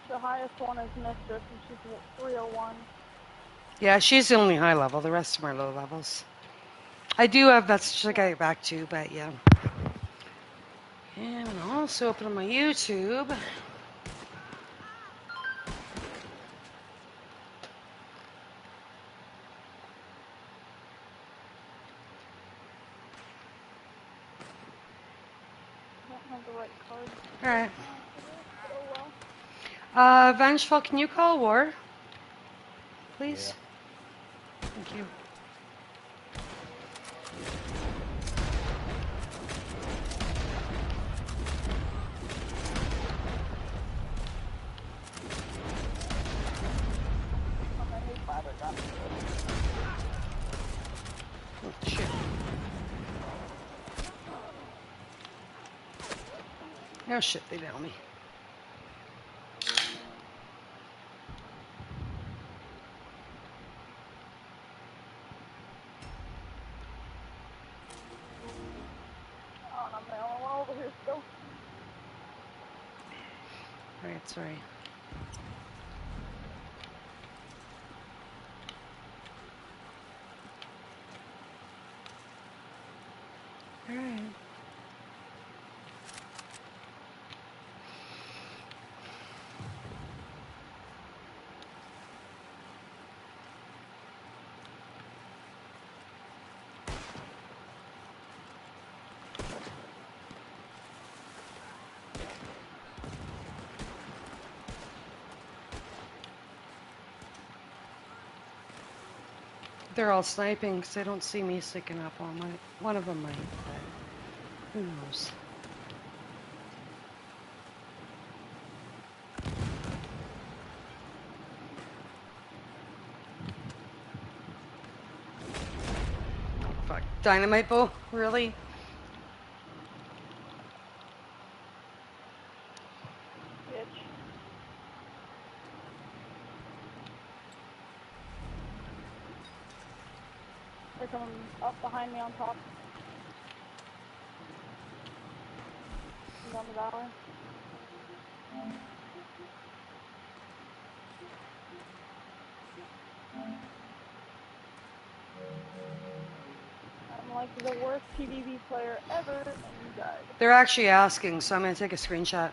The highest one is Mistress, and she's 301. Yeah, she's the only high level. The rest of them are low levels. I do have messages to get back to, but yeah. And I'm also opening my YouTube. I don't have the right card. All right. Oh well. Vengeful, can you call war? Please? Yeah. Thank you. Oh, shit. Oh, shit, they downed me. Oh, I'm the only one over here still. All right, sorry. All right. They're all sniping because they don't see me sticking up on my. One of them might, but who knows? Fuck. Dynamite bow? Really? Bitch. They're coming up behind me on top. Down the valley. I'm like the worst PvP player ever, and you died. They're actually asking, so I'm going to take a screenshot.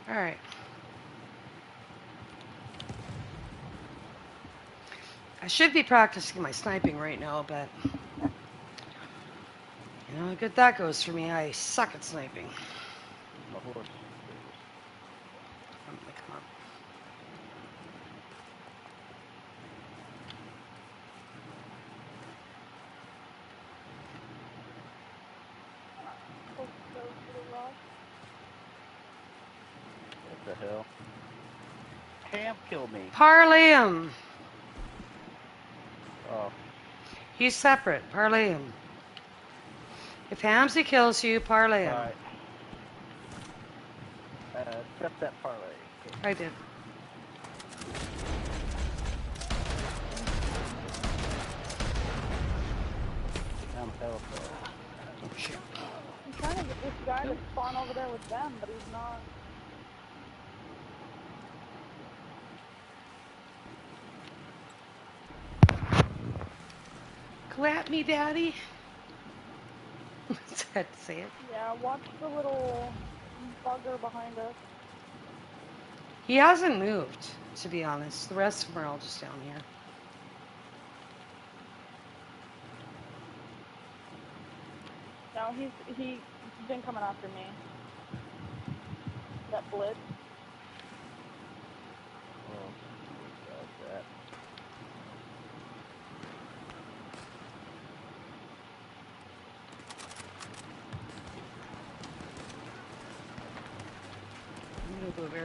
All right. I should be practicing my sniping right now, but you know how good that goes for me. I suck at sniping. My horse. I'm gonna come up. What the hell? Ham killed me. Parlay him. Oh. He's separate. Parlay him. If Hamsy kills you, parlay him. Right. Accept that parlay. I did. I'm hell for. Oh, shit. I'm trying to get this guy to spawn over there with them, but he's not. Clap me, daddy. Sad to say it. Yeah, watch the little bugger behind us. He hasn't moved, to be honest. The rest of them are all just down here. No, he's been coming after me. That blitz. Oh, that.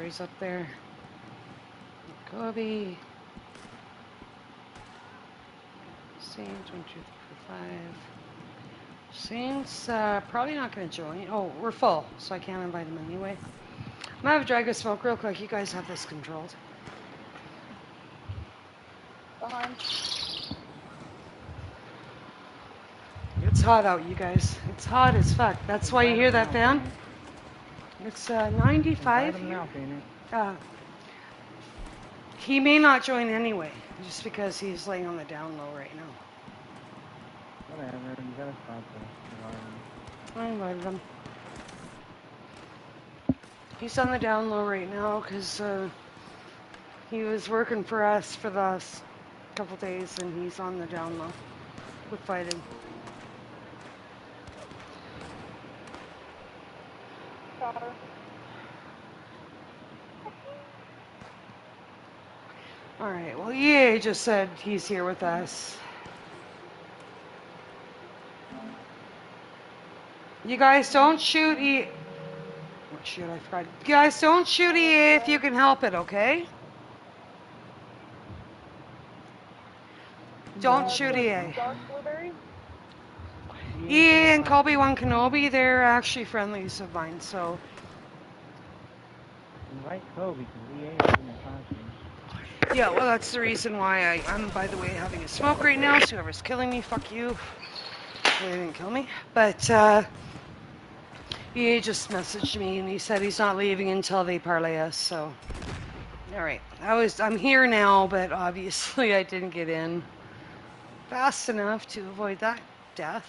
he's up there. Kobe. Saints, 1, 2, 3, 4, 5. Saints, probably not going to join. Oh, we're full, so I can't invite him anyway. I'm going to have a drag of smoke real quick. You guys have this controlled. Behind. It's hot out, you guys. It's hot as fuck. That's why you hear that fan? It's 95 here. He may not join anyway, just because he's laying on the down low right now. Whatever, you gotta stop this. I invited him. He's on the down low right now because he was working for us for the last couple days, and he's on the down low with fighting. Got her. All right. Well, EA just said he's here with us. You guys don't shoot EA. Oh, shoot, I forgot. You guys don't shoot EA if you can help it, okay? Don't shoot EA. Dark blueberry? EA and Cca1 Kenobi, they're actually friendlies of mine, so. Invite Kobe, because EA is in the costume. Yeah, well, that's the reason why I'm, by the way, having a smoke right now, so whoever's killing me, fuck you. They didn't kill me. But, EA just messaged me, and he said he's not leaving until they parlay us, so. Alright, I'm here now, but obviously I didn't get in fast enough to avoid that death.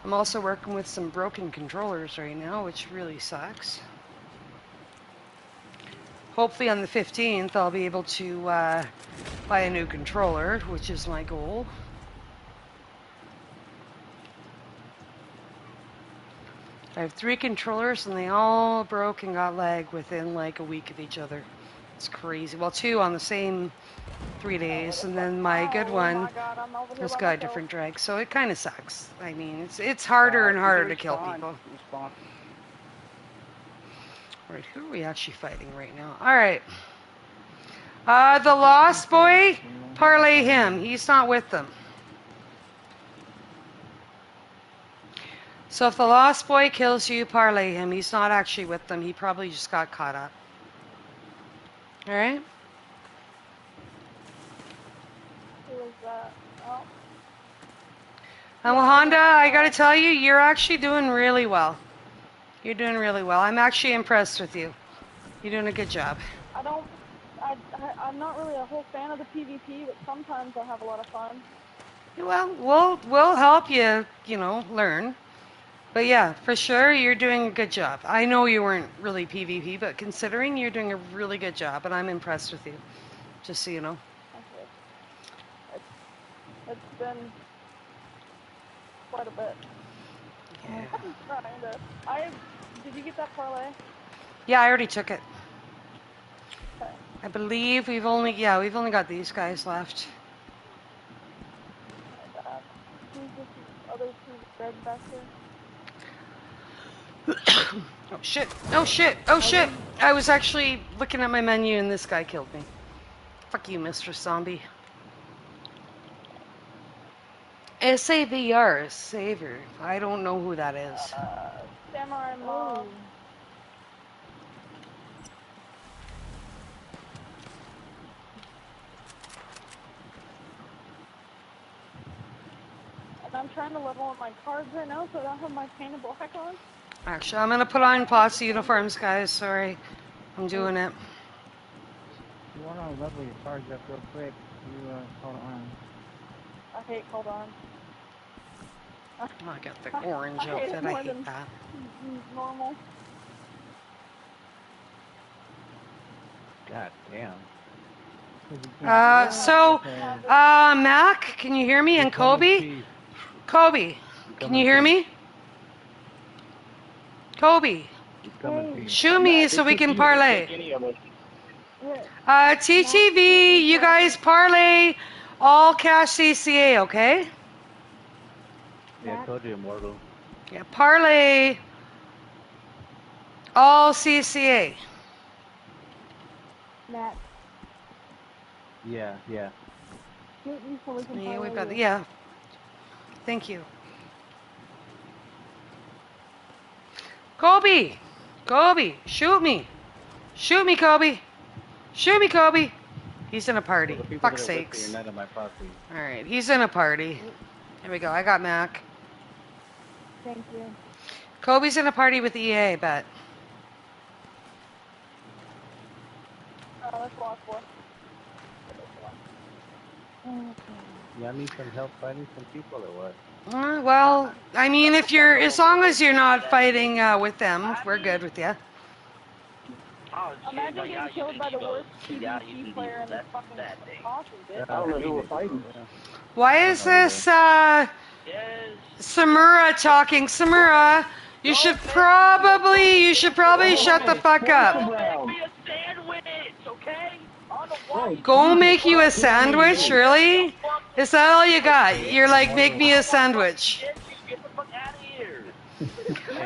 I'm also working with some broken controllers right now, which really sucks. Hopefully on the 15th I'll be able to buy a new controller, which is my goal. I have 3 controllers and they all broke and got lag within like a week of each other. It's crazy. Well, 2 on the same 3 days, and then my good one has got a different drag, so it kind of sucks. I mean, it's harder and harder to kill people. Alright, who are we actually fighting right now? Alright. The Lost Boy, parlay him. He's not with them. So if the Lost Boy kills you, parlay him. He's not actually with them. He probably just got caught up. Alright? Who is that? Oh. And Honda, I gotta tell you, you're actually doing really well. You're doing really well. I'm actually impressed with you. You're doing a good job. I'm not really a whole fan of the PvP, but sometimes I have a lot of fun. Well, we'll help you, learn. But yeah, for sure, you're doing a good job. I know you weren't really PvP, but considering you're doing a really good job, and I'm impressed with you. Just so you know. Okay. It's been quite a bit. Yeah. I'm trying to. Did you get that parlay? Yeah, I already took it. Okay. I believe we've only got these guys left. Who's this other 2 red back here? Oh shit! Oh shit! Oh shit! I was actually looking at my menu and this guy killed me. Fuck you, Mr. Zombie. SAVR, Savior. I don't know who that is. Samurai Mob. And I'm trying to level up my cards right now, so I don't have my paint and black on. Actually, I'm gonna put on posse uniforms, guys. Sorry, I'm doing it. If you want to level your cards up real quick, you hold on. I hate hold on. Oh, I got the orange outfit. I hate that. Normal. God damn. Mac, can you hear me? And Kobe? Kobe, can you hear me? Kobe, shoot me so we can parlay. TTV, you guys parlay all cash CCA, okay? Yeah, I told you, Immortal. Yeah, parlay. All CCA. Matt, Yeah. shoot me so we can Yeah, we've parlay got. you. Yeah. Thank you. Kobe! Kobe! Shoot me! Shoot me, Kobe! Shoot me, Kobe! He's in a party. Well, the people Fuck's that are with me are sakes. not in my posse. Alright, he's in a party. Here we go. I got Mac. Thank you. Kobe's in a party with EA, bet. Let's walk for. Y'all need some help finding some people or what? Well, I mean, if you're, as long as you're not fighting with them, we're good with you. Imagine getting killed by the worst PvP player in this fucking posse, bitch. I don't know who we're fighting. Why is this Samura talking? Samura, you should probably shut the fuck up. Go make you a sandwich, really? Is that all you got? You're like, make me a sandwich.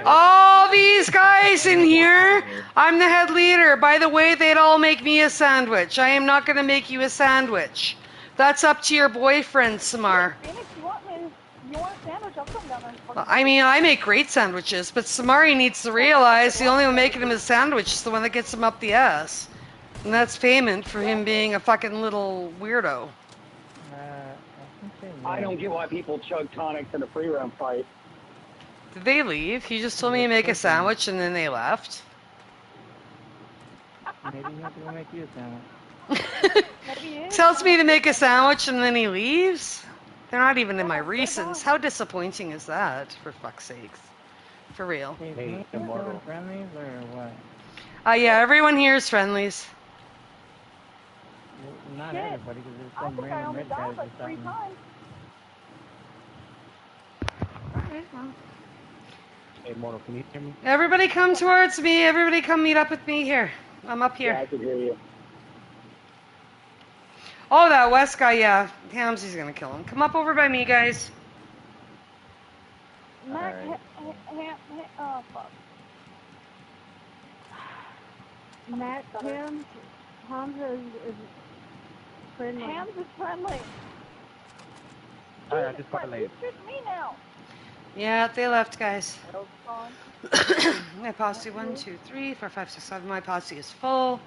All these guys in here, I'm the head leader. By the way, they'd all make me a sandwich. I am not going to make you a sandwich. That's up to your boyfriend, Samar. Phoenix, you want a sandwich? I'll come down there and fucking I mean, I make great sandwiches, but Samari needs to realize the only one making him a sandwich is the one that gets him up the ass. And that's payment for him being a fucking little weirdo. I don't get why people chug tonics in a free-round fight. Did they leave? He just told me to make a sandwich and then they left. Maybe you have to go make you a sandwich. Tells me to make a sandwich and then he leaves? They're not even in my recents. How disappointing is that, for fuck's sakes? For real. Hey, immortal friendlies or what? Yeah, everyone here is friendlies. Not everybody, because there's I some think I random only red guys died or like 3 something. times. Okay, well. Hey, Immortal, can you hear me? Everybody come towards me. Everybody come meet up with me here. I'm up here. Yeah, I can hear you. Oh, that West guy, yeah. Hamsy's gonna kill him. Come up over by me, guys. Mac, Alright. oh fuck. Matt, Hamza is friendly. Hams is friendly. Alright, I just Friendly. parlayed. You shoot me now. Yeah, they left, guys. Oh, gone. My posse, 1, 2, 3, 4, 5, 6, 7. My posse is full.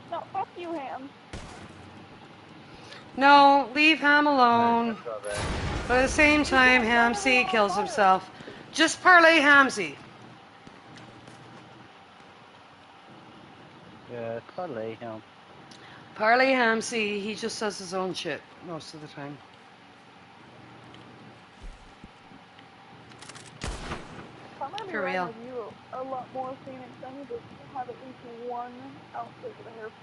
No, fuck you, Hams. No, leave Ham alone. Alright, that's all right. But at the same time, Hamsy kills himself. Just parlay Hamsy. Yeah, it's parlay him. Parlay Hamsy, he just does his own shit most of the time. I'm gonna be For riding real. with you a lot more, Phoenix. I need to have at least one outfit with a hairpin.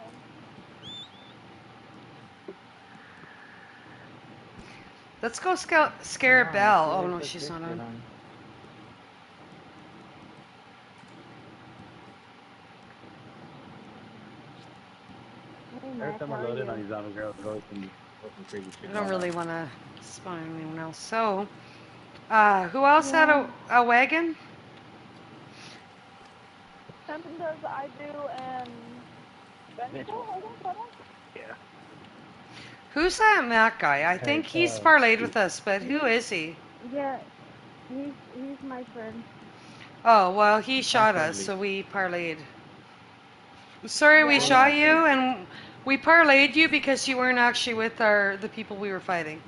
Let's go scare Belle. Oh no, she's not on. Hey, Every Mac, time how I are load in you? on these zombie girls, there's always some crazy shit. I don't going really on. want to spawn anyone else. So, who else had a wagon? Fenton does, I do, and Vengeful, I think that one? Yeah. Who's that Mac guy? I think he's parlayed with us, but who is he? Yeah, he's my friend. Oh, well, he shot us, friendly. so we parlayed. Sorry, we Yeah, shot you, and we parlayed you because you weren't actually with the people we were fighting.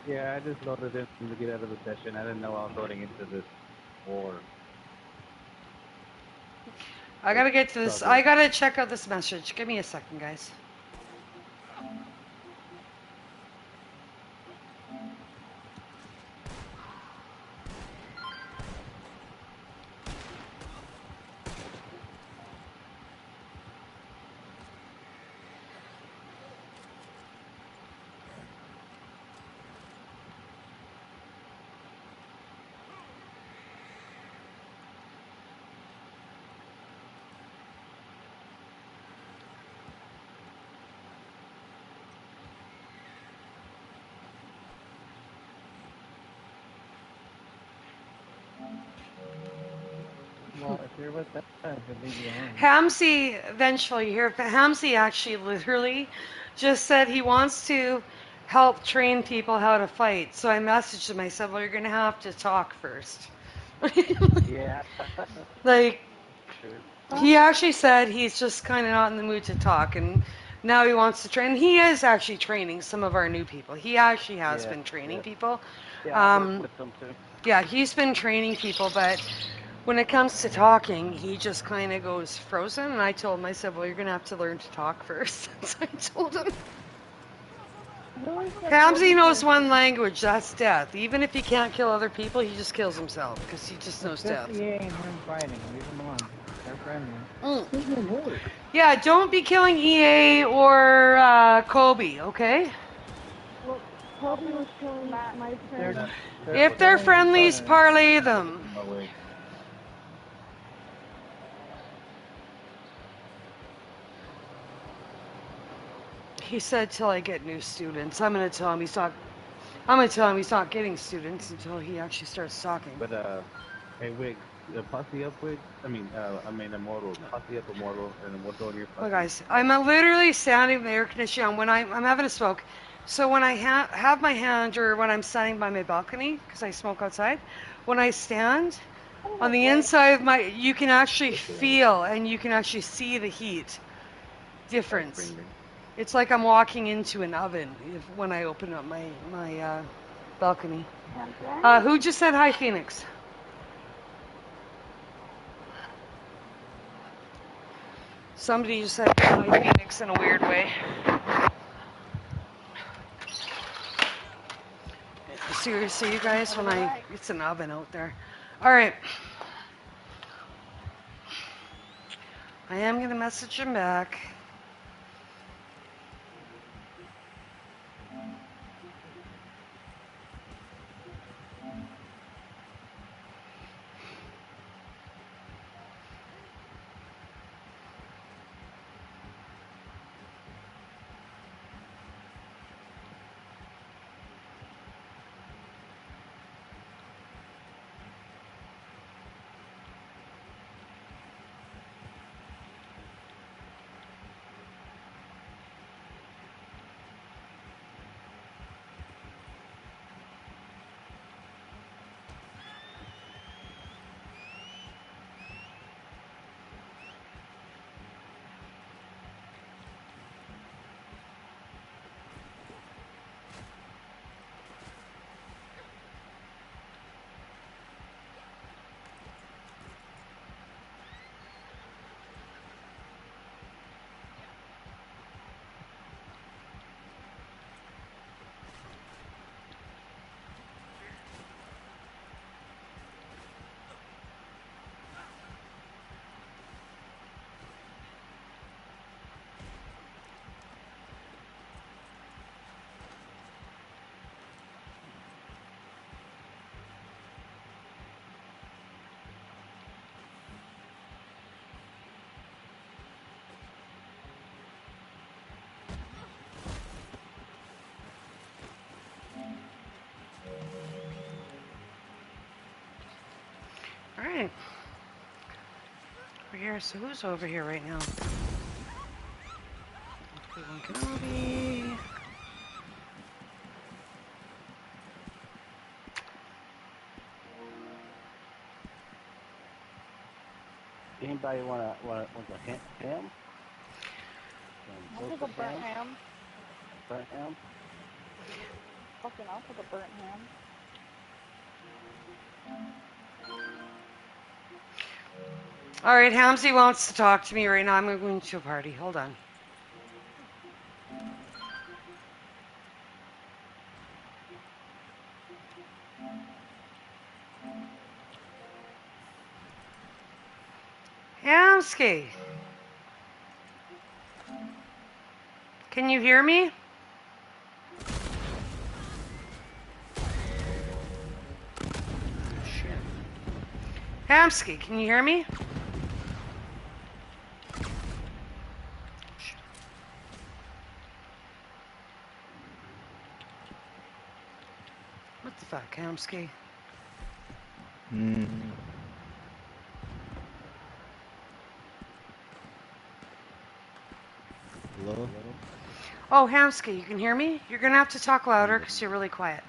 Yeah, I just loaded in to get out of the session. I didn't know I was loading into this war. I gotta get to this. I gotta check out this message. Give me a second, guys. Well, if you're with us, we'll leave you alone. Hamsey, eventually here, Hamsey actually literally just said he wants to help train people how to fight. So I messaged him. I said, well, you're going to have to talk first. Yeah. Like, True. he actually said he's just kind of not in the mood to talk. And now he wants to train. He is actually training some of our new people. He actually has Yeah. been training Yeah. people. Yeah. I've worked with them too. Yeah, he's been training people, but when it comes to talking, he just kind of goes frozen. And I told him, I said, well, you're going to have to learn to talk first. So I told him. Who is the Hamsey Kobe knows one person? language, that's death. Even if he can't kill other people, he just kills himself because he just It's knows just death. EA and him fighting. Leave them alone. They're friendly. Mm. Yeah, don't be killing EA or Kobe, okay? Well, I'll Kobe be was with killing Matt. my They're friend. If they're killing each friendlies, other. parlay them. My way. He said till I get new students. I'm gonna tell him he's not. I'm gonna tell him he's not getting students until he actually starts talking. But hey, Wig, posse up, Wig. Immortal. Posse up, Immortal, and Immortal on your posse. Well, guys, I'm literally standing with the air conditioning on when I'm having a smoke. So when I have my hand, or when I'm standing by my balcony, because I smoke outside, when I stand on the inside of my, you can actually feel and you can actually see the heat difference. It's like I'm walking into an oven when I open up my balcony. Who just said hi, Phoenix? Somebody just said hi, Phoenix, in a weird way. Seriously, you guys, it's an oven out there. All right. I am going to message him back. All right. Over here. So who's over here right now? Kenobi. Anybody want a ham? I'll take a burnt ham. Burnt ham? Fucking, I'll take a burnt ham. All right, Hamsey wants to talk to me right now. I'm going to a party. Hold on. Hamsky. Can you hear me? Shit. Hamsky, can you hear me? What the fuck, Hamsky? Hello? Oh, Hamsky, you can hear me? You're going to have to talk louder Yeah. because you're really quiet.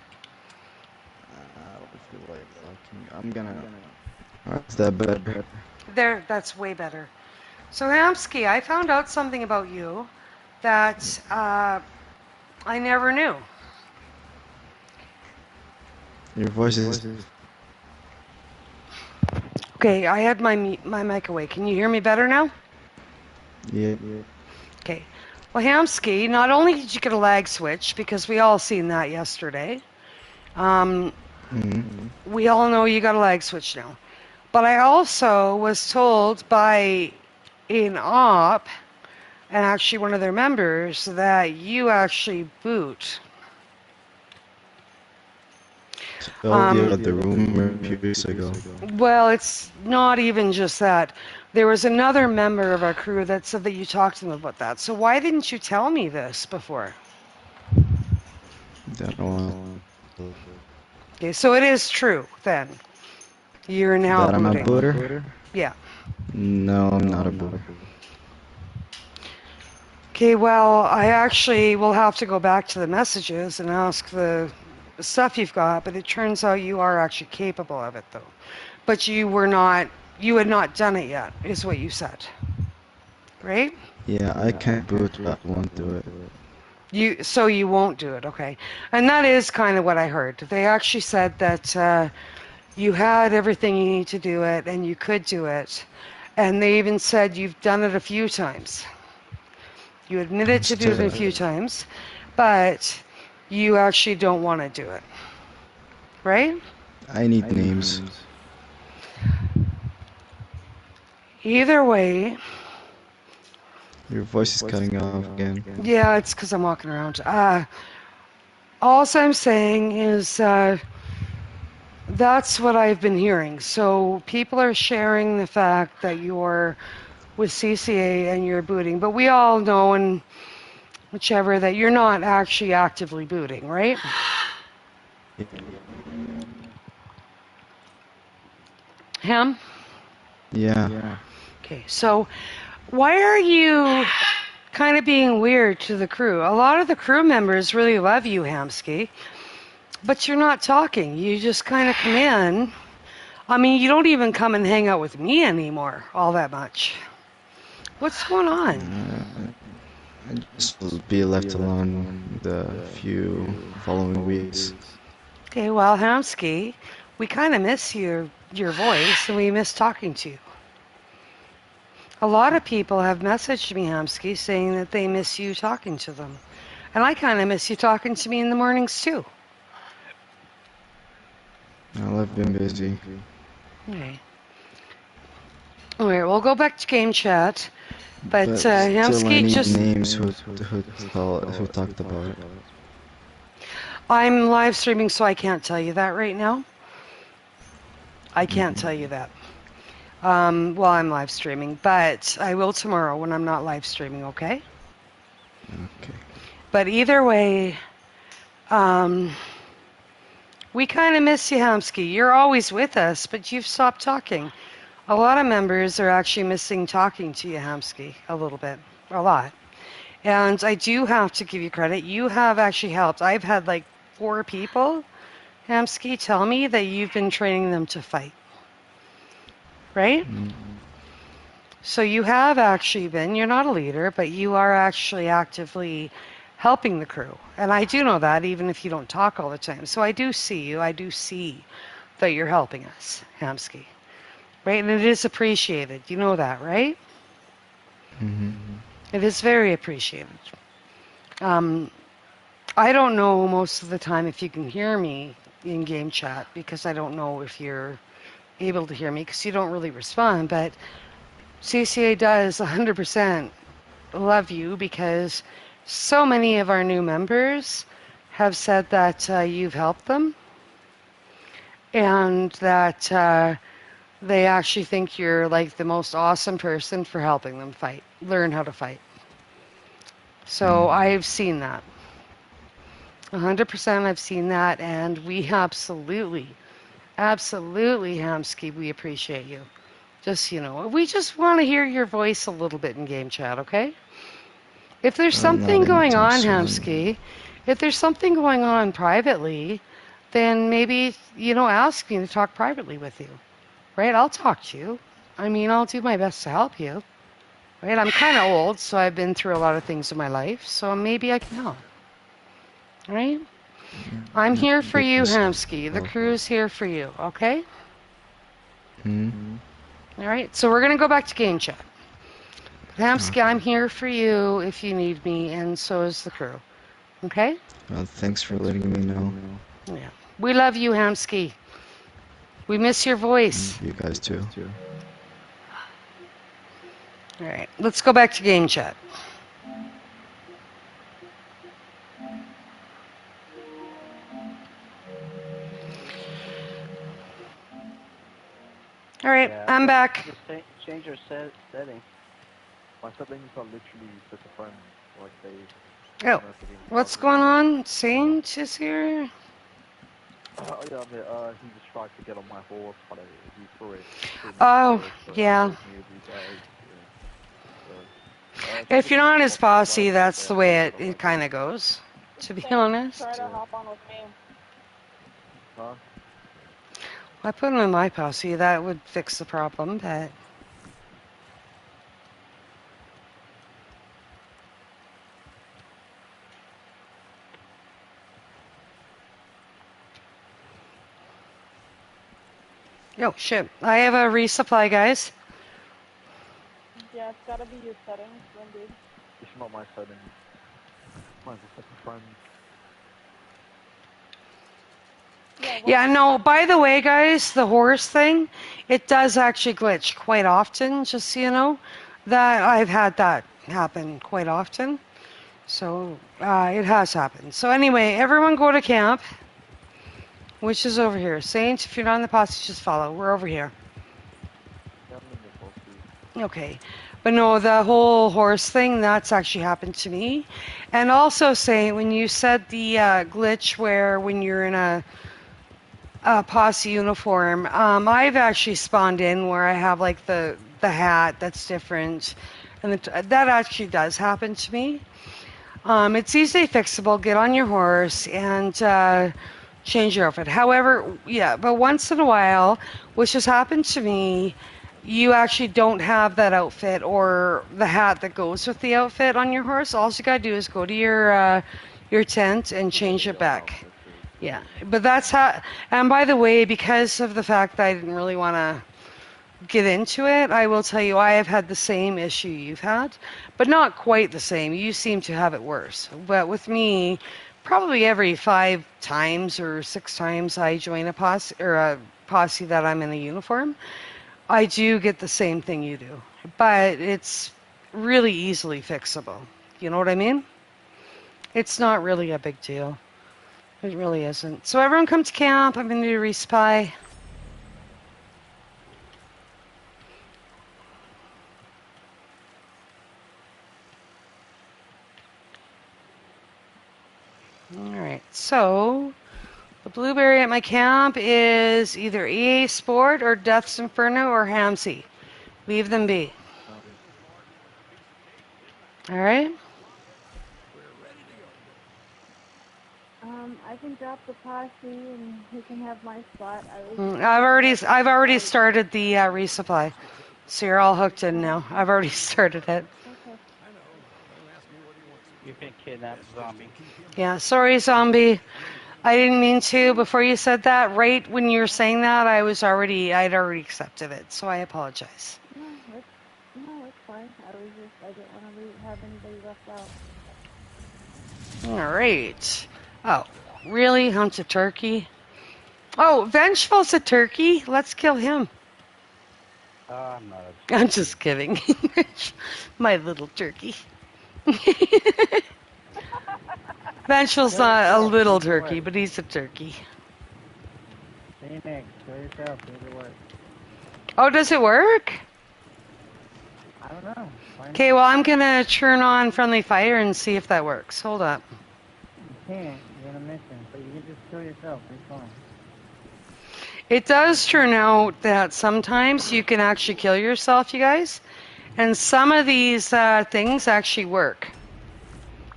I don't feel like talking. I'm gonna. Is that better? There, that's way better. So, Hamsky, I found out something about you that I never knew. Your voice is. Okay, I had my mic away. Can you hear me better now? Yeah. Okay. Well, Hamsky, not only did you get a lag switch, because we all seen that yesterday, Mm-hmm. we all know you got a lag switch now. But I also was told by an op, and actually one of their members, that you actually boot. Told you about the rumor a few weeks ago. Well, it's not even just that. There was another member of our crew that said that you talked to them about that. So why didn't you tell me this before? That one. Okay, so it is true then. You're now That I'm a booting. booter? Yeah. No, I'm not a booter. Okay, well, I actually will have to go back to the messages and ask the stuff you've got, but it turns out you are actually capable of it, though. But you had not done it yet, is what you said. Right? Yeah, I can't boot, but I won't do it. So you won't do it, okay. And that is kind of what I heard. They actually said that you had everything you need to do it, and you could do it. And they even said you've done it a few times. You admitted to doing it a few times, but you actually don't want to do it. Right? I need names. Either way. Your voice is cutting off again. Yeah, it's because I'm walking around. All I'm saying is that's what I've been hearing. So people are sharing the fact that you're with CCA and you're booting, but we all know, and whichever, that you're not actually actively booting, right? Him? Yeah. Okay, so why are you kind of being weird to the crew? A lot of the crew members really love you, Hamsky, but you're not talking. You just kind of come in. I mean, you don't even come and hang out with me anymore all that much. What's going on? I just will be left alone the few following weeks. Okay, well, Hamsky, we kind of miss your voice, and we miss talking to you. A lot of people have messaged me, Hamsky, saying that they miss you talking to them. And I kind of miss you talking to me in the mornings, too. Well, I've been busy. Okay. All right, we'll go back to game chat. But still, I Hamsky, need just... names who talked about it. I'm live streaming, so I can't tell you that right now. I can't tell you that. While I'm live streaming, but I will tomorrow when I'm not live streaming, okay? Okay. But either way, we kind of miss you, Hamsky. You're always with us, but you've stopped talking. A lot of members are actually missing talking to you, Hamsky, a little bit, a lot. And I do have to give you credit. You have actually helped. I've had like 4 people, Hamsky, tell me that you've been training them to fight. Right? So you have actually been, you're not a leader, but you are actually actively helping the crew. And I do know that, even if you don't talk all the time. So I do see you. I do see that you're helping us, Hamsky. Right? And it is appreciated. You know that, right? Mm-hmm. It is very appreciated. I don't know most of the time if you can hear me in game chat, because I don't know if you're able to hear me because you don't really respond, but CCA does 100% love you, because so many of our new members have said that you've helped them, and that they actually think you're like the most awesome person for helping them learn how to fight. So I've seen that. 100% I've seen that, and we absolutely, Hamsky, we appreciate you. Just, we just want to hear your voice a little bit in game chat, okay? If there's Not something going anytime on, soon. Hamsky, if there's something going on privately, then maybe, ask me to talk privately with you, right? I'll talk to you. I mean, I'll do my best to help you, right? I'm kind of old, so I've been through a lot of things in my life, so maybe I can help, right? I'm here for you, Yes. Hamsky. The crew's here for you, okay? Hmm? All right, so we're going to go back to game chat. Hamsky, I'm here for you if you need me, and so is the crew, okay? Thanks for letting me know. Yeah. We love you, Hamsky. We miss your voice. You guys too. All right, let's go back to game chat. All right, Yeah, I'm back. just change your settings. My settings are literally set to friends, like they. Oh, what's going on? Saint is here. Oh yeah, he just tried to get on my horse, but he threw it. Oh, So yeah. I just muted you guys. Yeah. If you're not his posse, But, that's the way it kind of goes, to be honest. Try to hop on with me. Huh? I put him in my posse, that would fix the problem, but... Oh, shit. I have a resupply, guys. Yeah, it's gotta be your settings, indeed. It's not my settings. Mine's a set to friends. Yeah, no, by the way, guys, the horse thing, it does actually glitch quite often, just so you know. That I've had that happen quite often. So, it has happened. So anyway, everyone go to camp, which is over here. Saint, if you're not in the posse, just follow. We're over here. Okay. But no, the whole horse thing, that's actually happened to me. And also, Saint, when you said the glitch where when you're in a posse uniform, I've actually spawned in where I have like the hat that's different. And that actually does happen to me. It's easily fixable. Get on your horse and change your outfit. However, yeah, but once in a while, which has happened to me, you actually don't have that outfit or the hat that goes with the outfit on your horse. All you gotta do is go to your tent and change it back. Yeah, but that's how. And by the way, because of the fact that I didn't really want to get into it, I will tell you I have had the same issue you've had, but not quite the same. You seem to have it worse. But with me, probably every 5 times or 6 times I join a posse that I'm in a uniform, I do get the same thing you do. But it's really easily fixable. You know what I mean? It's not really a big deal. It really isn't. So everyone come to camp. I'm going to do a resupply. Alright, so the blueberry at my camp is either EA Sport or Death's Inferno or Hamsey. Leave them be. Alright? I can drop the posse and he can have my spot. I've already started the resupply. So you're all hooked in now. I've already started it. Okay. You've been kidnapped, zombie. Yeah, sorry, zombie. I didn't mean to. Before you said that, right when you were saying that, I'd already accepted it. So I apologize. No, it's fine. I didn't want to have anybody left out. All right. Oh, really? Hunt's a turkey? Oh, Vengeful's a turkey? Let's kill him. I'm not. I'm just kidding. My little turkey. Vengeful's not a little turkey, but he's a turkey. Say next. Kill yourself. Does it work? Oh, does it work? I don't know. Okay, well, I'm going to turn on friendly fire and see if that works. Hold up. You can't. You're in a mission, but you can just kill yourself. It's fine. It does turn out that sometimes you can actually kill yourself, you guys. And some of these things actually work.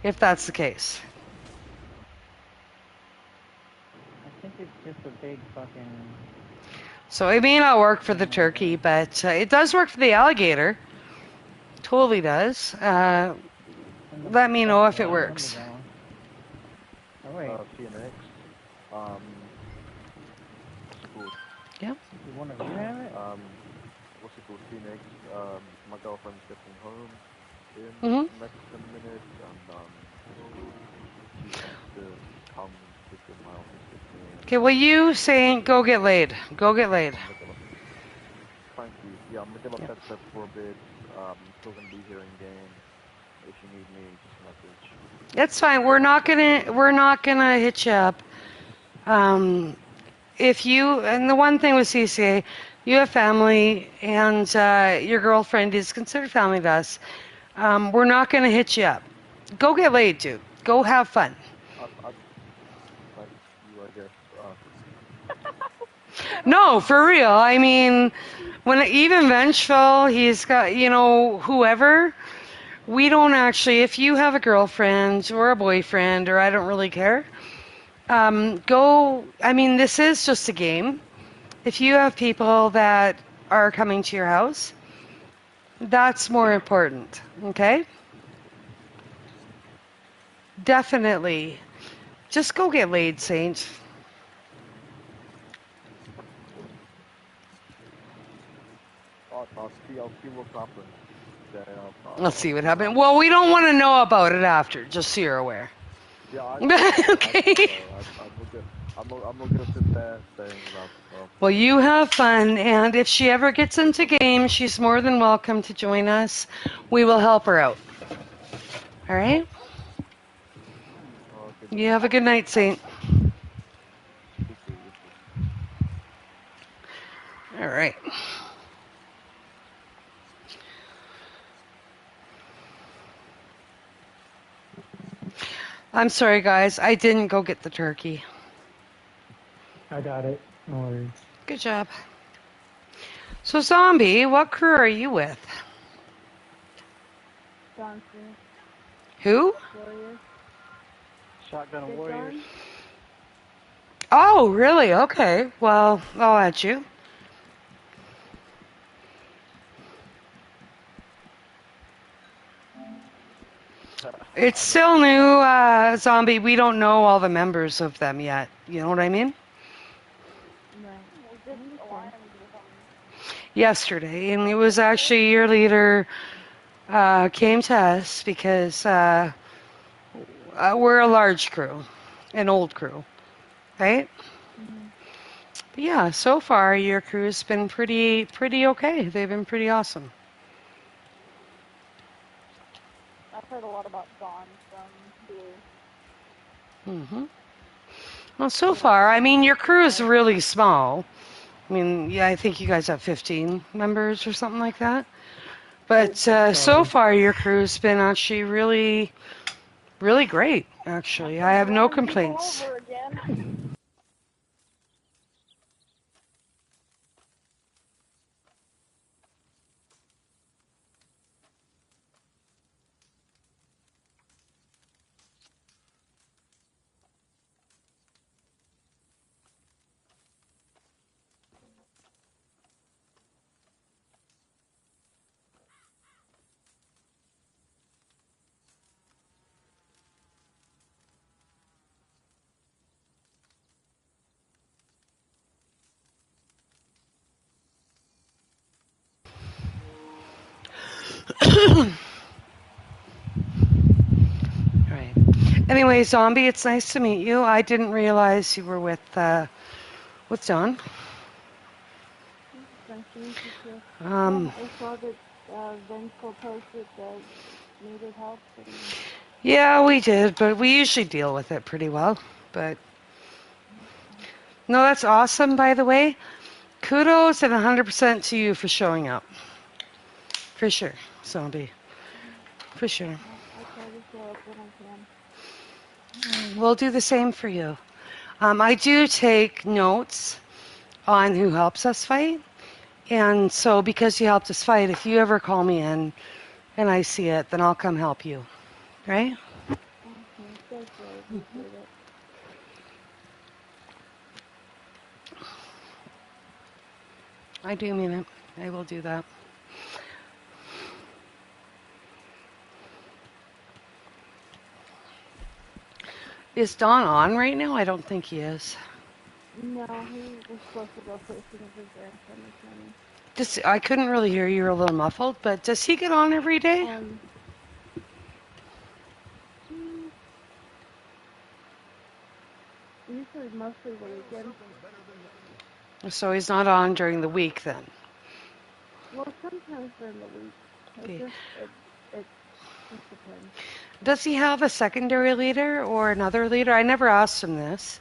if that's the case. I think it's just a big fucking. So it may not work for the turkey, but it does work for the alligator. Totally does. Let me know if it works. Oh wait. CNX. What's it called? Yeah. You want to have it? What's it called? CNX. My girlfriend's getting home in Mhm. the next 10 minutes, and what's it called? She wants to come sit in my office with me. Okay, well, you saying go get laid. Go get laid. Thank you. Yeah, I'm gonna give up Yep. headset for a bit. I'm still gonna be here in game. If you need me, just message. That's fine. We're not gonna hit you up. If you, and the one thing with CCA, you have family, and your girlfriend is considered family to us. We're not gonna hit you up. Go get laid, dude. Go have fun. Thank you, I guess. No, for real. I mean, when even Vengeful, he's got, whoever. We don't actually, if you have a girlfriend or a boyfriend, or I don't really care, I mean, this is just a game. If you have people that are coming to your house, that's more important, okay? Definitely. Just go get laid, Saint. I'll see what's happened. Then Let's see what see happens. Well, we don't want to know about it after, just so you're aware. Yeah, Okay. I'm not gonna sit there saying that. Well, you have fun, and if she ever gets into games, she's more than welcome to join us. We will help her out. All right? Okay, You have a good night, Saint. you too. All right. I'm sorry, guys. I didn't go get the turkey. I got it. No worries. Good job. So, Zombie, what crew are you with? Johnson. Who? Warriors. Shotgun Big Warriors. gun. Oh, really? Okay. Well, I'll add you. It's still new, Zombie. We don't know all the members of them yet. You know what I mean? Right. We did alliance with them. Yesterday, and it was actually your leader came to us because we're a large crew, an old crew, right? Mm-hmm. But yeah, so far your crew's been pretty okay. They've been pretty awesome. I've heard a lot about Dawn from Blue. Mm-hmm. Well, so far, I mean, your crew is really small. I mean, yeah, I think you guys have 15 members or something like that. But so far, your crew's been actually really great, actually. I have no complaints. Over again. Right. Anyway, Zombie, it's nice to meet you. I didn't realize you were with Dawn. Nice to meet you too. I saw that Vengeful posted that needed help. Yeah, we did, but we usually deal with it pretty well. But no, that's awesome, by the way. Kudos and 100% to you for showing up. For sure, Zombie. For sure. I try to show up when I can. We'll do the same for you. I do take notes on who helps us fight. And so because you helped us fight, if you ever call me in and I see it, then I'll come help you. Right? Thank you, I appreciate it. I do mean it. I will do that. Is Don on right now? I don't think he is. No, he was supposed to go fishing with his grandson this morning. I couldn't really hear you. You're a little muffled, but does he get on every day? Usually mostly the weekend. So he's not on during the week then? Well, sometimes during the week. Okay. It just depends. Does he have a secondary leader or another leader? I never asked him this.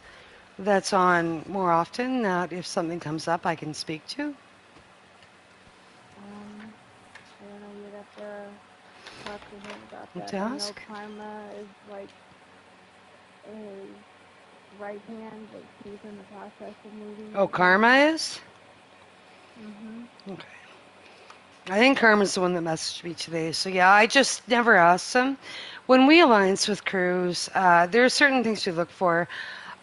That's on more often, that if something comes up I can speak to? I don't know, you'd have to talk to him about that. To I know ask? Karma is like a right hand, but she's in the process of moving. Oh, Karma is? Okay. I think Karma's the one that messaged me today. So yeah, I just never asked him. When we alliance with crews, there are certain things we look for.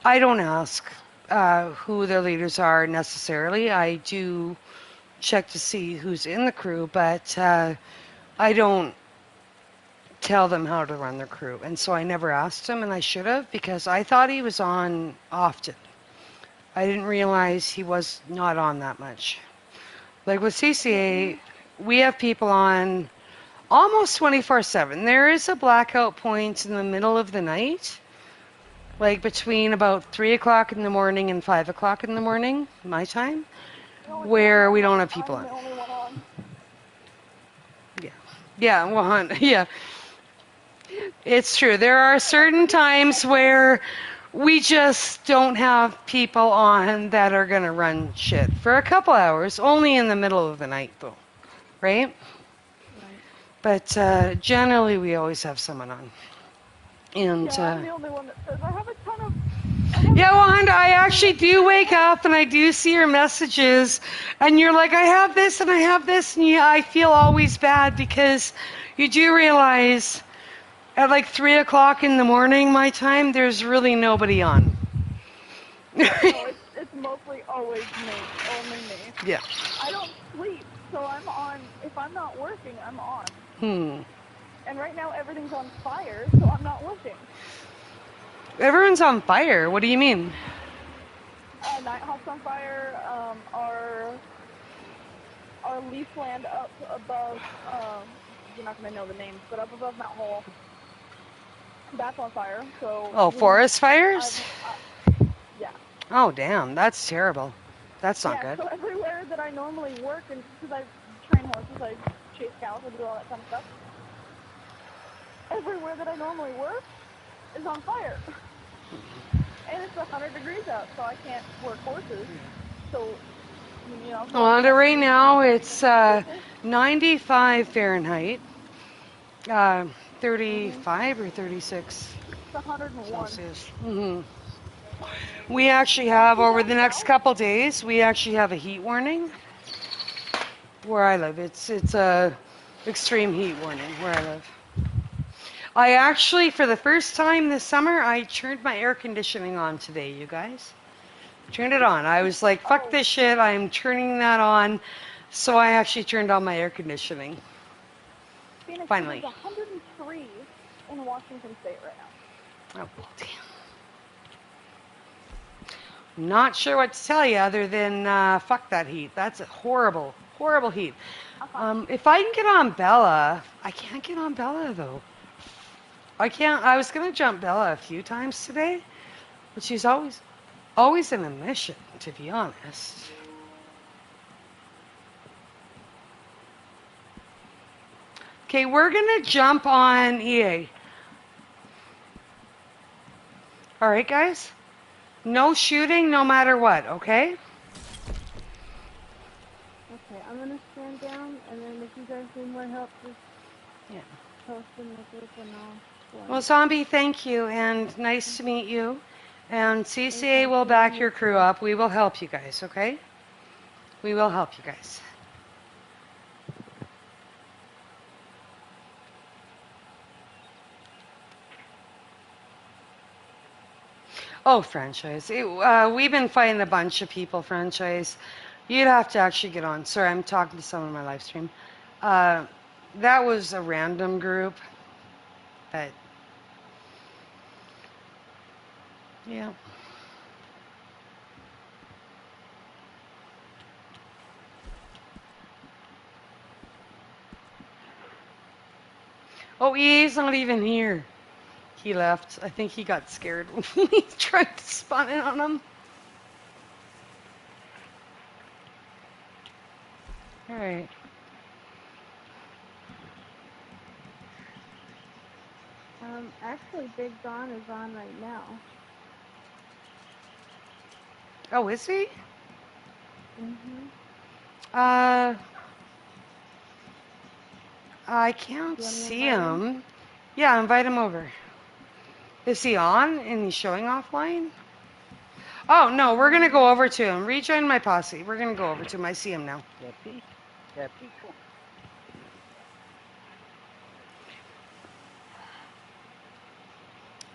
I don't ask who their leaders are necessarily. I do check to see who's in the crew, but I don't tell them how to run their crew. And so I never asked him, and I should have, because I thought he was on often. I didn't realize he was not on that much. Like with CCA, we have people on almost 24/7. There is a blackout point in the middle of the night, like between about 3 o'clock in the morning and 5 o'clock in the morning, my time, where we don't have people on. I'm the only one on. Yeah. Yeah, well, yeah. It's true. There are certain times where we just don't have people on that are going to run shit for a couple hours, only in the middle of the night, though. Right? But generally, we always have someone on. And yeah, I'm the only one that says I have a ton of. Yeah, Wanda, I actually do wake up and I do see your messages, and you're like, I have this and I have this, and I feel always bad because you do realize at like 3 o'clock in the morning, my time, there's really nobody on. No, it's mostly always me, only me. Yeah. I don't sleep, so I'm on. If I'm not working, I'm on. And right now everything's on fire, so I'm not working. Everyone's on fire. What do you mean? Nighthawk's on fire. Our leaf land up above. You're not gonna know the names, but up above Mount Hole. That's on fire. So. Oh, forest fires? Yeah. Oh, damn. That's terrible. That's not good. So everywhere that I normally work, and because I train horses, I chase cows, I do all that kind of stuff. Everywhere that I normally work is on fire. And it's 100 degrees out, so I can't work horses. So, you know. Well, right now it's 95 Fahrenheit, 35 or 36 It's 101. Celsius. We actually have, over the next couple days, we actually have a heat warning where I live. It's a extreme heat warning where I live. I actually, for the first time this summer, I turned my air conditioning on today, you guys. Turned it on. I was like, fuck this shit, I'm turning that on. So I actually turned on my air conditioning. Phoenix, Finally. It's 103 in Washington State right now. Oh, well, damn. Not sure what to tell you other than fuck that heat. That's a horrible, horrible heat. If I can get on Bella, I can't get on Bella though. I can't. I was gonna jump Bella a few times today, but she's always in a mission, to be honest. Okay, we're gonna jump on EA. All right, guys. No shooting, no matter what. Okay. Okay, I'm gonna stand down, and then if you guys need more help, just post in the group, and I'll. Well, Zombie, thank you, and nice to meet you. And CCA will back your crew up. We will help you guys, okay? We will help you guys. Oh, franchise. We've been fighting a bunch of people, franchise. You'd have to actually get on. Sorry, I'm talking to someone on my live stream. That was a random group, but yeah. Oh, EA's not even here. He left. I think he got scared when he tried to spawn in on him. All right. Actually, Big Don is on right now. Oh, is he? Mhm. I can't You want me to see invite him? him. Yeah, invite him over. Is he on and he's showing offline? Oh, no, we're going to go over to him. Rejoin my posse. We're going to go over to him. I see him now. Yeah, Pete. Yeah, Pete. Cool.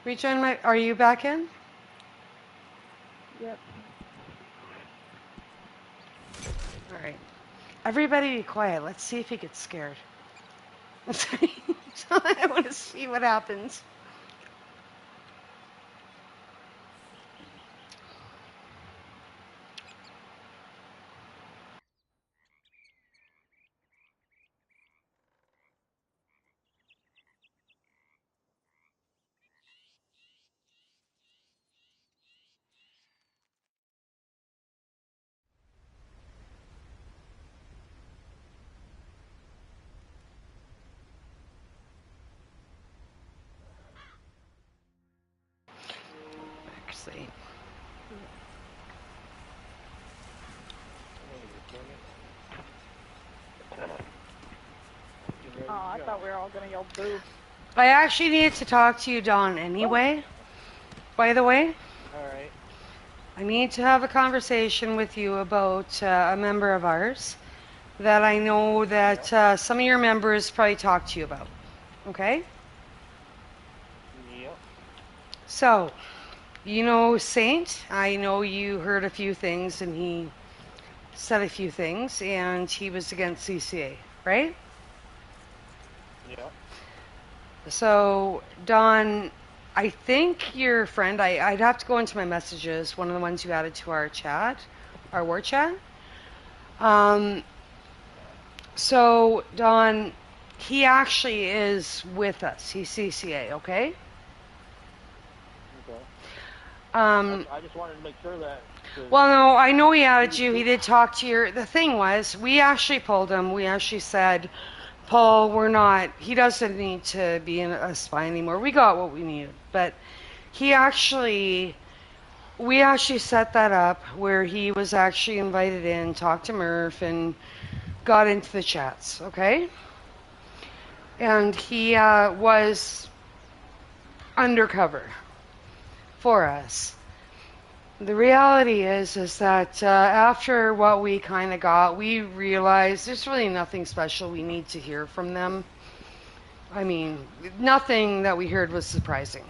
Rejoin my... Are you back in? Yep. All right. Everybody be quiet. Let's see if he gets scared. I want to see what happens. Actually. Oh, I thought we were all gonna yell boo. I actually need to talk to you, Dawn, anyway. By the way. All right. I need to have a conversation with you about a member of ours that I know that some of your members probably talked to you about. Okay? Yep. So, you know Saint, I know you heard a few things and he said a few things and he was against CCA, right? Yep. So, Don, I think your friend, I'd have to go into my messages, one of the ones you added to our chat, our war chat. So, Don, he actually is with us. He's CCA, okay? Okay. I just wanted to make sure that. Well, no, I know he added you. He did talk to your... The thing was, we actually pulled him. We actually said, Paul, we're not... He doesn't need to be in a spy anymore. We got what we needed. But he actually... We actually set that up where he was actually invited in, talked to Murph, and got into the chats, okay? And he was undercover for us. The reality is that after what we kind of got, we realized there's really nothing special we need to hear from them. I mean, nothing that we heard was surprising.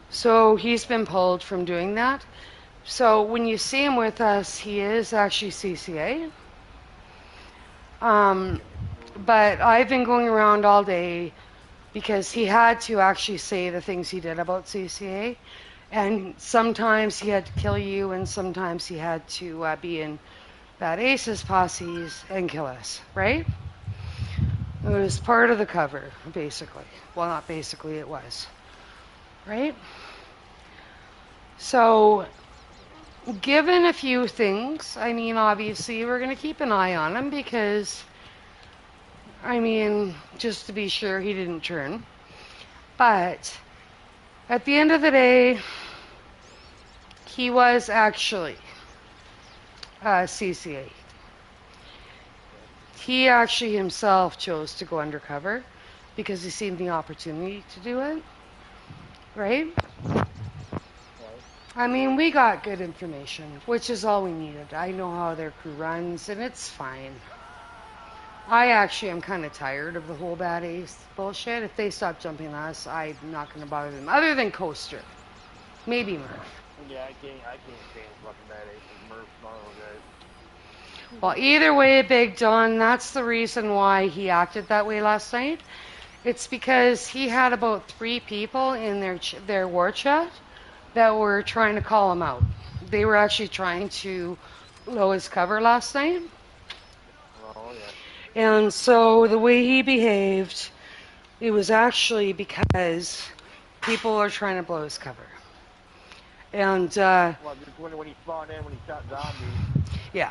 So he's been pulled from doing that. So when you see him with us, he is actually CCA. But I've been going around all day because he had to actually say the things he did about CCA. And sometimes he had to kill you, and sometimes he had to be in Bad Ace's posses and kill us, right? It was part of the cover, basically. Well, not basically, it was. Right? So, given a few things, I mean, obviously, we're going to keep an eye on him because, I mean, just to be sure he didn't turn. But, at the end of the day, he was actually CCA. He actually himself chose to go undercover because he seen the opportunity to do it, right? I mean, we got good information, which is all we needed. I know how their crew runs, and it's fine. I actually am kind of tired of the whole Bad Ace bullshit. If they stop jumping us, I'm not going to bother them, other than Coaster. Maybe Murph. Yeah, I can't stand fucking that Murph Marlowe guys. Well, either way, Big Don, that's the reason why he acted that way last night. It's because he had about 3 people in their war chat that were trying to call him out. They were actually trying to blow his cover last night. Oh, yeah. And so the way he behaved, it was actually because people are trying to blow his cover. And well, when he spawned in, when he shot zombies. Yeah.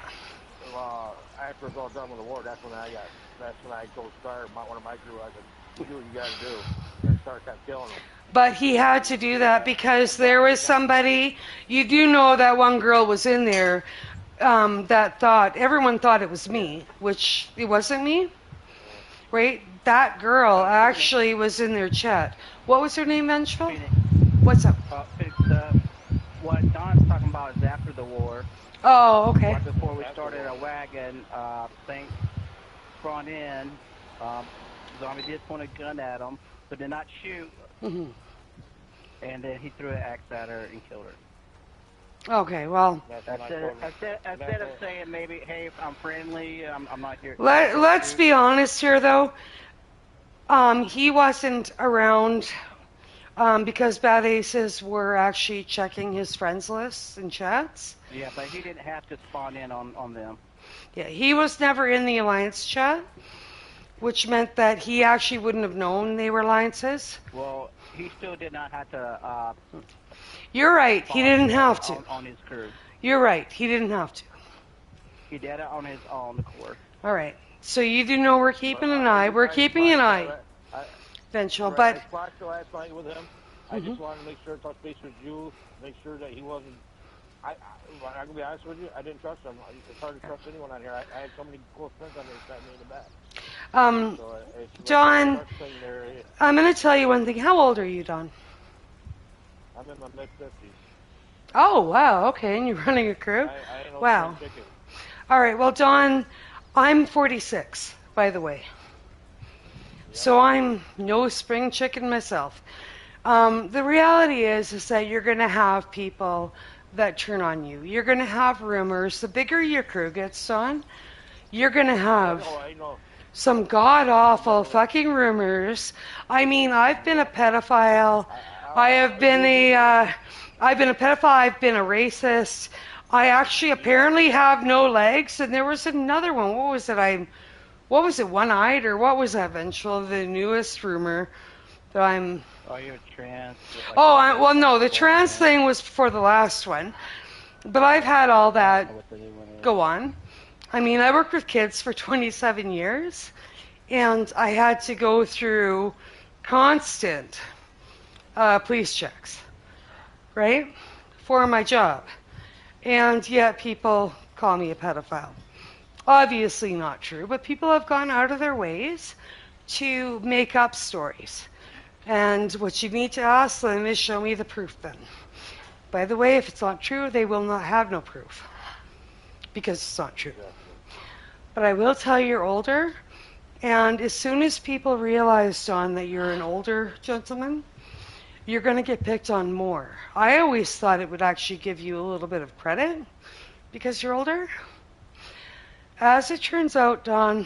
After it was all done with the war, that's when I told Star, one of my crew, I said, do what you gotta do. And Star kept killing him. But he had to do that because there was somebody, you do know that one girl was in there that thought, everyone thought it was me, which it wasn't me, right? That girl actually was in their chat. What was her name, Vengeful? What's up? What Don's talking about is after the war. Oh, okay. Right before we started a wagon, thing spawned in. Zombie did point a gun at him, but did not shoot. Mm-hmm. And then he threw an axe at her and killed her. Okay, well. Instead of saying maybe, hey, I'm friendly, I'm not here. Let's be honest here, though. He wasn't around because Bad Aces were actually checking his friends lists and chats. Yeah, but he didn't have to spawn in on them. Yeah, he was never in the Alliance chat, which meant that he actually wouldn't have known they were Alliances. Well, he still did not have to... You're right, he didn't have to. On his crew. You're right, he didn't have to. He did it on his own accord. All right, so you do know we're keeping an eye. We're keeping an eye, Vengeful, but... I splashed last night with him. I just wanted to make sure, touch base with you, make sure that he wasn't... I'm going to be honest with you, I didn't trust him. It's hard to trust anyone on here. I had so many close friends on there that stabbed me in the back. Don, I'm going to tell you one thing. How old are you, Don? I'm in my mid-50s. Oh, wow, okay, and you're running a crew? I ain't no wow. chicken. All right, well, Don, I'm 46, by the way. So I'm no spring chicken myself. The reality is that you're going to have people that turn on you. You're going to have rumors. The bigger your crew gets, Don, you're going to have some god-awful fucking rumors. I mean, I've been a pedophile. I've been a pedophile. I've been a racist. I actually apparently have no legs. And there was another one. What was it? One-eyed, or what was that, Vengeful? The newest rumor that I'm... Oh, you're trans. Well, no, the trans thing was before the last one. But I've had all that go on. I mean, I worked with kids for 27 years, and I had to go through constant police checks, right, for my job. And yet people call me a pedophile. Obviously not true, but people have gone out of their ways to make up stories. And what you need to ask them is, show me the proof then. By the way, if it's not true, they will not have no proof, because it's not true. But I will tell you, you're older, and as soon as people realize, Don, that you're an older gentleman, you're going to get picked on more. I always thought it would actually give you a little bit of credit because you're older. As it turns out, Don,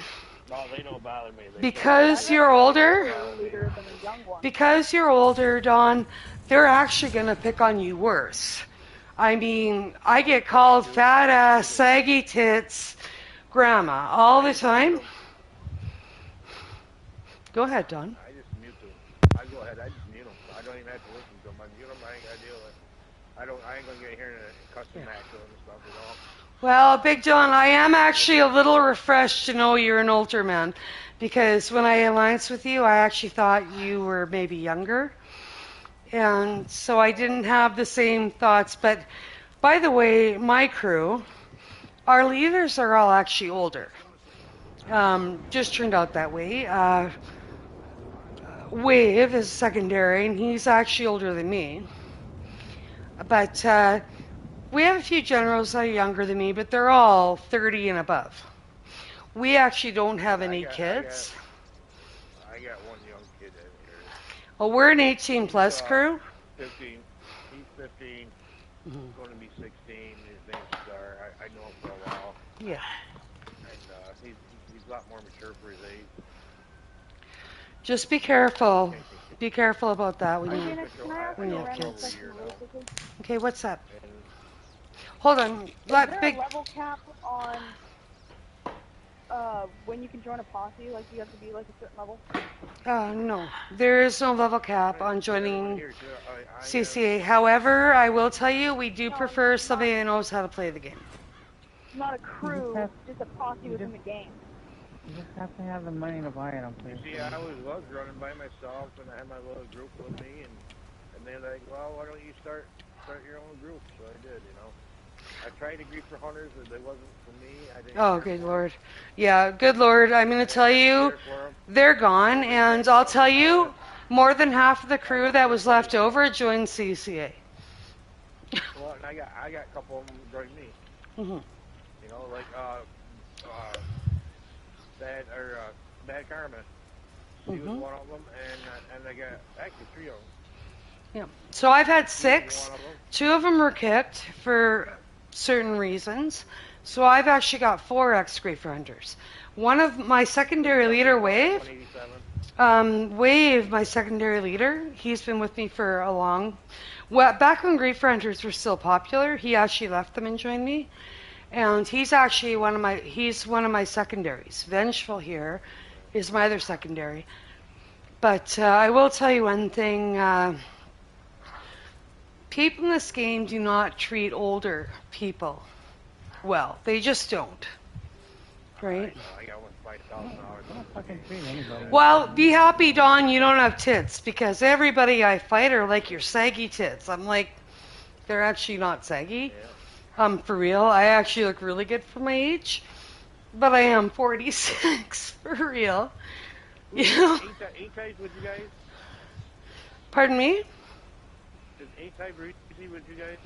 No, they don't bother me. because you're older, Don, they're actually going to pick on you worse. I mean, I get called fat ass, saggy tits, grandma all the time. Go ahead, Don. I just mute them. I go ahead. I just mute them. I don't even have to listen to them. I mute them. I ain't got to deal with it. I ain't going to get here and custom match them and stuff, you know. Well, Big John, I am actually a little refreshed to know you're an older man, because when I allianced with you, I actually thought you were maybe younger, and so I didn't have the same thoughts. But by the way, my crew, our leaders are all actually older. Just turned out that way. Wave is secondary, and he's actually older than me. But we have a few generals that are younger than me, but they're all 30 and above. We actually don't have any kids. I got one young kid in here. Well, we're an 18-plus crew. 15. He's 15, Mhm. going to be 16. His name's Star. I know him for a while, Yeah. and he's a lot more mature for his age. Just be careful. Be careful about that when I you Can I ask when you you a have random kids. question really quickly? Okay, what's up? And Hold on. Is Let there a big. level cap on when you can join a posse? Like, you have to be like a certain level? No, there is no level cap on joining CCA. However, I will tell you, we do No, prefer somebody that knows how to play the game. not a crew, just a posse within the game. You just have to have the money to buy it, I'm pretty you see, sure. I was running by myself, and I had my little group with me, and they're like, well, why don't you start your own group? So I did, you know. I tried to grief for hunters, but they wasn't for me. I didn't. Oh, good Lord. Yeah, good Lord. I'm going to tell you, they're gone, and I'll tell you, more than half of the crew that was left over joined CCA. Well, and I got a couple of them join me. Mm-hmm. You know, like Bad Karma. He was one of them, and I got actually 3 of them. Yeah. So I've had 6. 2 of them were kicked for certain reasons. So I've actually got 4 ex-Grief Hunters. One of my secondary leader, Wave, my secondary leader, he's been with me for a long. Well, back when Grief Hunters were still popular, he actually left them and joined me. And he's actually one of my secondaries. Vengeful here is my other secondary. But I will tell you one thing. People in this game do not treat older people well. They just don't. Right? I got $5,000. Well, be happy, Dawn, you don't have tits, because everybody I fight are like your saggy tits. I'm like, they're actually not saggy. For real. I actually look really good for my age, but I am 46 for real. You know? A-Type with you guys? Pardon me? Is A-Type Reezy with you guys?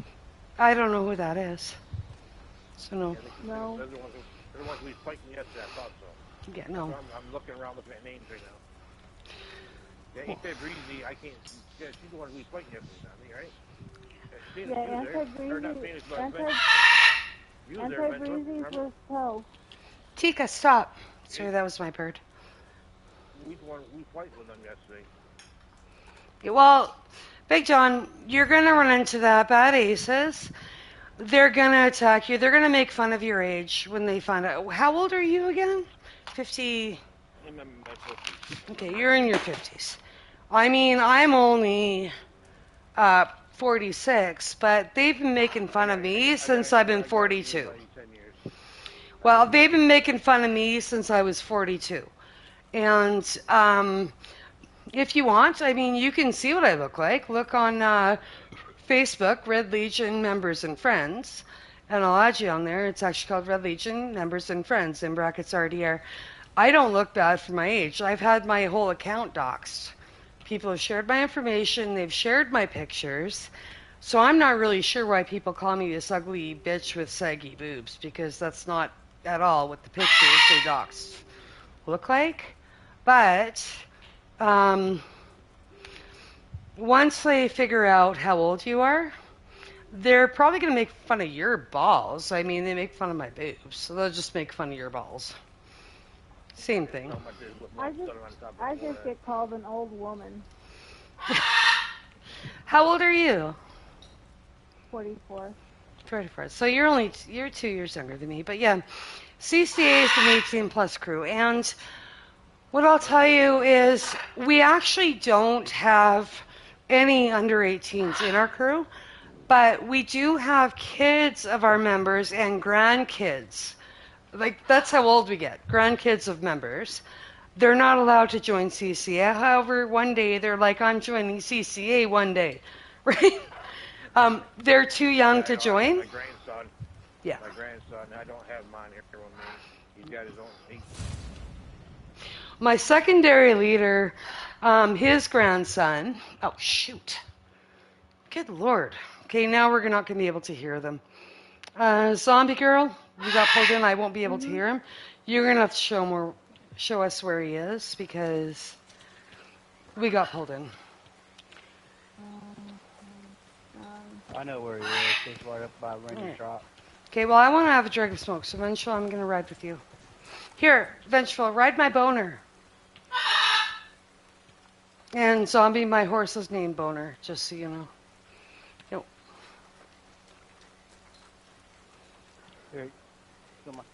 I don't know who that is. So no. No. They're the ones we was fighting yesterday. I thought so. Yeah, no. I'm looking around looking at names right now. Yeah, A-Type Reezy, I can't. Yeah, she's the one we was fighting yesterday, right? Yeah, Anti-Breezy was hell. Tika, stop. Sorry, that was my bird. We fight with them yesterday. Yeah, well, Big John, you're going to run into that bad aces. They're going to attack you. They're going to make fun of your age when they find out. How old are you again? 50. I'm in my 50s. Okay, you're in your 50s. I mean, I'm only 46, but they've been making fun of me since I've been 42. Well, they've been making fun of me since I was 42. And if you want, I mean, you can see what I look like. Look on Facebook, Red Legion Members and Friends. And I'll add you on there. It's actually called Red Legion Members and Friends, in brackets RDR. I don't look bad for my age. I've had my whole account doxxed. People have shared my information. They've shared my pictures. So I'm not really sure why people call me this ugly bitch with saggy boobs, because that's not at all what the pictures they doxed look like. But once they figure out how old you are, they're probably going to make fun of your balls. I mean, they make fun of my boobs, so they'll just make fun of your balls. Same thing. I just get called an old woman. How old are you? 44. 44. So you're 2 years younger than me. But yeah, CCA is an 18 plus crew. And what I'll tell you is we actually don't have any under 18s in our crew, but we do have kids of our members and grandkids. Like, that's how old we get, grandkids of members. They're not allowed to join CCA. However, one day they're like, I'm joining CCA one day, right? They're too young to join. My grandson. Yeah. My grandson. I don't have mine here with me. He's got his own. My secondary leader, his grandson. Oh shoot! Good Lord. Okay, now we're not going to be able to hear them. Zombie girl, you got pulled in. I won't be able to hear him. You're going to have to show us where he is, because we got pulled in. I know where he is. He's right up by Randy's Alright. drop. Okay, well, I want to have a drag of smoke, so Vengeful, I'm going to ride with you. Here, Vengeful, ride my boner. And Zombie, my horse is named Boner, just so you know. Yep. Here, come on.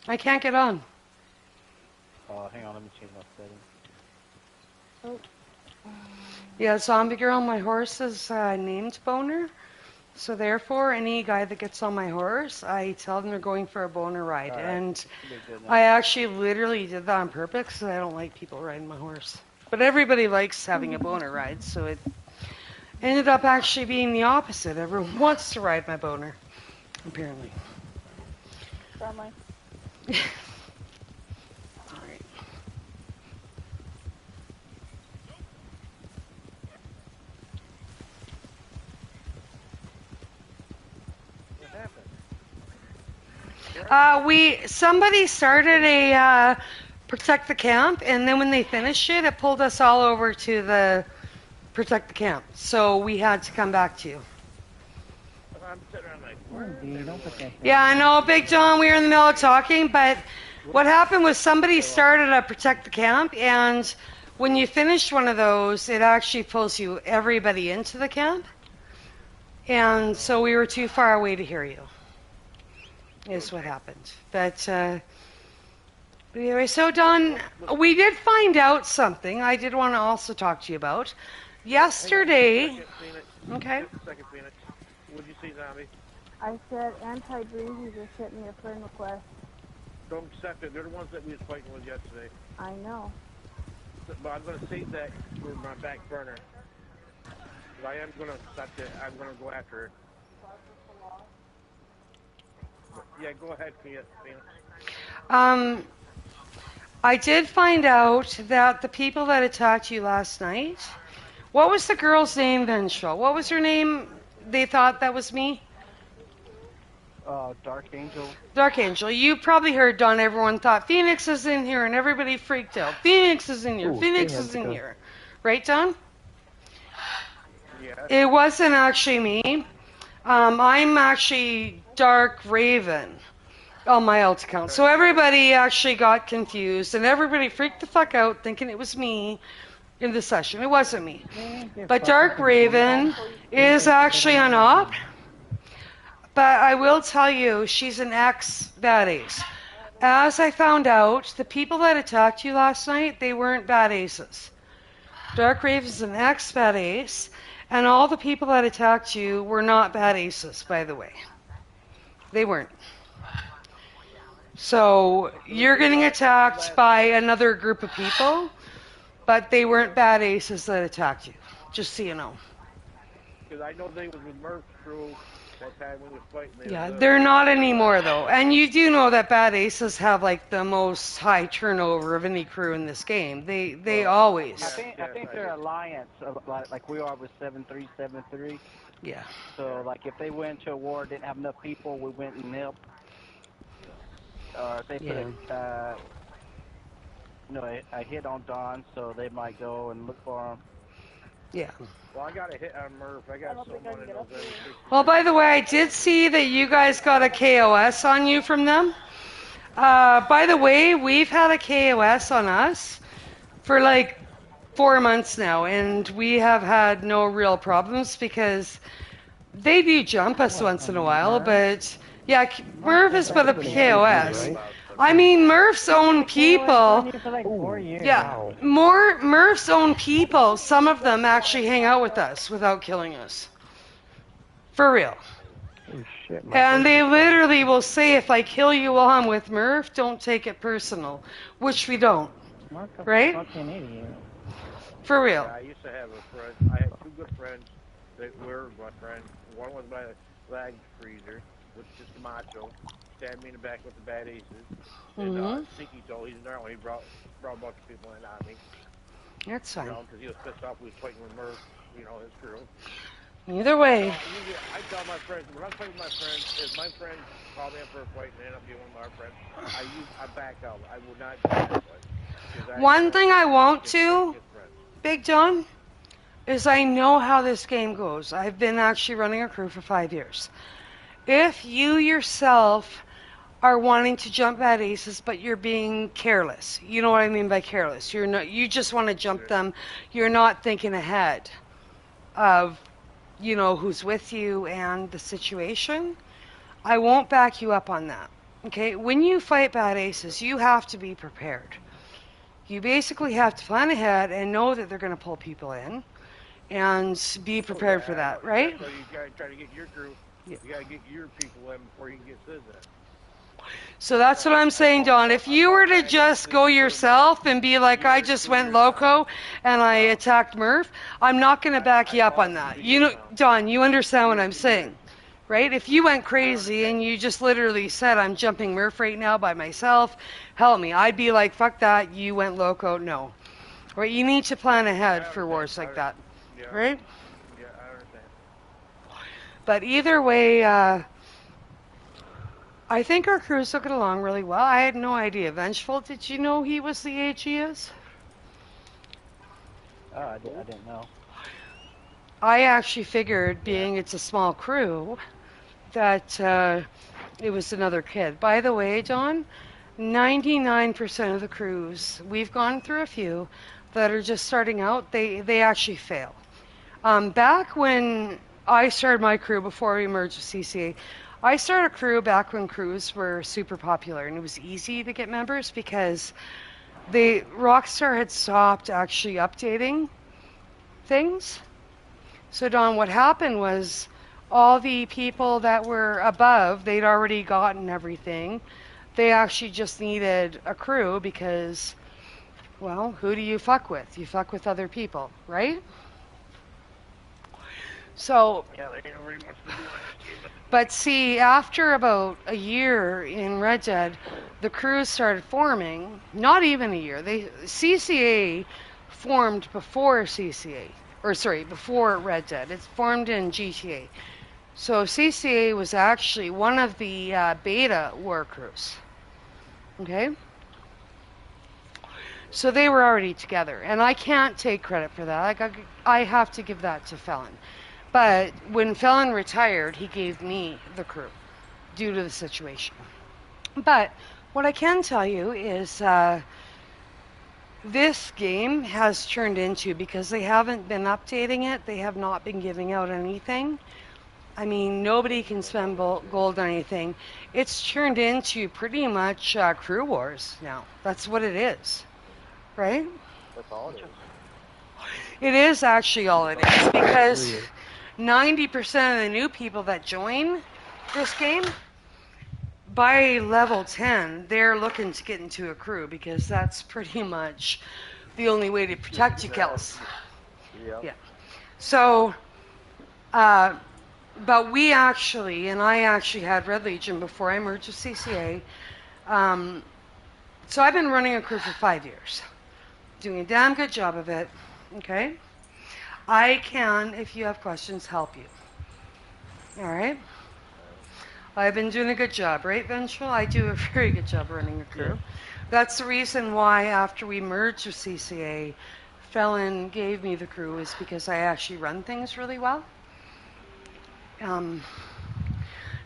I can't get on. Hang on, let me change my settings. Yeah, Zombie Girl, my horse is named Boner. So therefore, any guy that gets on my horse, I tell them they're going for a boner ride. All right. And Good now. I actually literally did that on purpose because I don't like people riding my horse. But everybody likes having a boner ride, so it ended up actually being the opposite. Everyone wants to ride my boner, apparently. Family. All right. Somebody started a protect the camp, and then when they finished it, it pulled us all over to the protect the camp. So we had to come back to you. I'm sitting around like, Don't put that thing. Yeah, I know, Big John, we were in the middle of talking, but what happened was somebody started a protect the camp, and when you finish one of those, it actually pulls you everybody into the camp. And so we were too far away to hear you, is what happened. But anyway, so Don, we did find out something I did want to also talk to you about. Yesterday, okay. Second, Phoenix. What'd you see, Zombie? I said anti-breezy just sent me a friend request. Don't accept it. They're the ones that we was fighting with yesterday. I know. But I'm going to save that for my back burner. I am going to I'm going to go after her. But yeah, go ahead, Phoenix. I did find out that the people that attacked you last night, what was the girl's name, Vengeful? What was her name? They thought that was me? Dark Angel. Dark Angel. You probably heard, Don, everyone thought Phoenix is in here, and everybody freaked out. Phoenix is in here. Ooh, Phoenix they had is to in go. here. Right, Don? Yeah. It wasn't actually me. I'm actually Dark Raven on my alt account. So everybody actually got confused, and everybody freaked the fuck out thinking it was me in the session. It wasn't me. But Dark Raven is actually an op. But I will tell you, she's an ex-bad ace. As I found out, the people that attacked you last night, they weren't bad aces. Dark Raven's an ex-bad ace, and all the people that attacked you were not bad aces, by the way. They weren't. So you're getting attacked by another group of people, but they weren't bad aces that attacked you, just so you know. Because I know they was with Murph's crew that time when we was fighting. Yeah, they're not anymore, though. And you do know that bad aces have, like, the most high turnover of any crew in this game. They always. I think they're alliance, like we are with 7373. Yeah. So, like, if they went to a war, didn't have enough people, we went and helped. Or if they put a hit on Don, so they might go and look for him. Yeah. Well, I got a hit on Murph. I got someone in those. Well, by the way, I did see that you guys got a KOS on you from them. By the way, we've had a KOS on us for like 4 months now, and we have had no real problems because they do jump us once in a while, but yeah, Murph has put a KOS. I mean, Murph's own people. Yeah, Murph's own people. Some of them actually hang out with us without killing us. For real. Oh, shit, And they literally will say, if I kill you while I'm with Murph, don't take it personal, which we don't. Right? Fucking idiot. For real. Yeah, I used to have a friend. I had two good friends that were my friends. One was my lag freezer, which is macho. Stabbed me in the back with the bad aces. And Sneaky Toe, he's narrow. He brought a bunch of people in on me. That's fine. Because he was pissed off we was fighting with Murph, his crew. Either way. I tell my friends, when I'm fighting my friends, if my friends call me up for a fight and end up being one of my friends, I back out. I will not do that fight. One thing I won't do, Big John, is I know how this game goes. I've been actually running a crew for 5 years. If you yourself are wanting to jump at aces, but you're being careless. You know what I mean by careless. You're not. You just want to jump them. You're not thinking ahead of, who's with you and the situation. I won't back you up on that. Okay? When you fight bad aces, you have to be prepared. You basically have to plan ahead and know that they're going to pull people in and be prepared for that, right? So you gotta try to get your crew. Yeah. You gotta get your people in before you can get Sid in. So that's what I'm saying, Don. If you were to just go yourself and be like, I just went loco and I attacked Murph, I'm not going to back you up on that. Don, you understand what I'm saying, right? If you went crazy and you just literally said, I'm jumping Murph right now by myself, help me, I'd be like, fuck that, you went loco. No. Right? You need to plan ahead for wars like that, right? Yeah, I understand. But either way, I think our crews took it along really well. I had no idea. Vengeful, did you know he was the age he is? Oh, I didn't know. I actually figured, being it's a small crew, that it was another kid. By the way, Don, 99% of the crews, we've gone through a few that are just starting out, they actually fail. Back when I started my crew, before we merged with CCA, I started a crew back when crews were super popular, and it was easy to get members because Rockstar had stopped actually updating things. So Don, what happened was all the people that were above, they'd already gotten everything. They actually just needed a crew because, well, who do you fuck with? You fuck with other people, right? So, but see, after about a year in Red Dead, the crews started forming. Not even a year. CCA formed before before Red Dead. It's formed in GTA. So CCA was actually one of the beta war crews. Okay? So they were already together, and I can't take credit for that. I have to give that to Felon. But when Felon retired, he gave me the crew due to the situation. But what I can tell you is this game has turned into, because they haven't been updating it, they have not been giving out anything. I mean, nobody can spend gold on anything. It's turned into pretty much crew wars now. That's what it is, right? That's all it is. It is actually all it is, because 90% of the new people that join this game, by level 10, they're looking to get into a crew because that's pretty much the only way to protect you, Kels. Yeah. So, but we actually, and I actually had Red Legion before I merged with CCA. So I've been running a crew for 5 years, doing a damn good job of it. Okay? I can, if you have questions, help you. All right? I've been doing a good job, right, Vengeful? I do a very good job running a crew. Yeah. That's the reason why after we merged with CCA, Felon gave me the crew, is because I actually run things really well.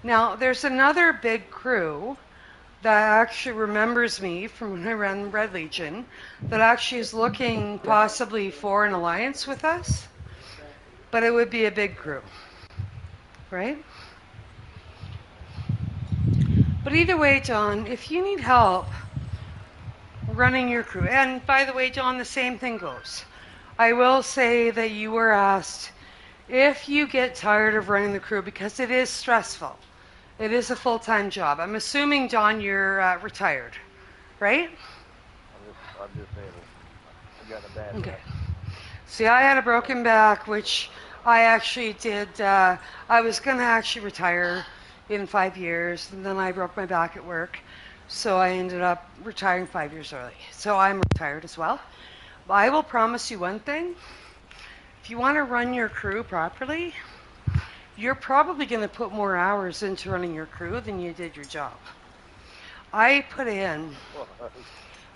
Now, there's another big crew that actually remembers me from when I ran Red Legion that actually is looking possibly for an alliance with us, but it would be a big crew, right? But either way, John, if you need help running your crew, and by the way, John, the same thing goes. I will say that you were asked if you get tired of running the crew, because it is stressful. It is a full-time job. I'm assuming, John, you're retired, right? I'm just saying, I got a bad back. See, I had a broken back, which I actually did. I was going to actually retire in 5 years, and then I broke my back at work, so I ended up retiring 5 years early. So I'm retired as well. But I will promise you one thing. If you want to run your crew properly, you're probably going to put more hours into running your crew than you did your job. I put in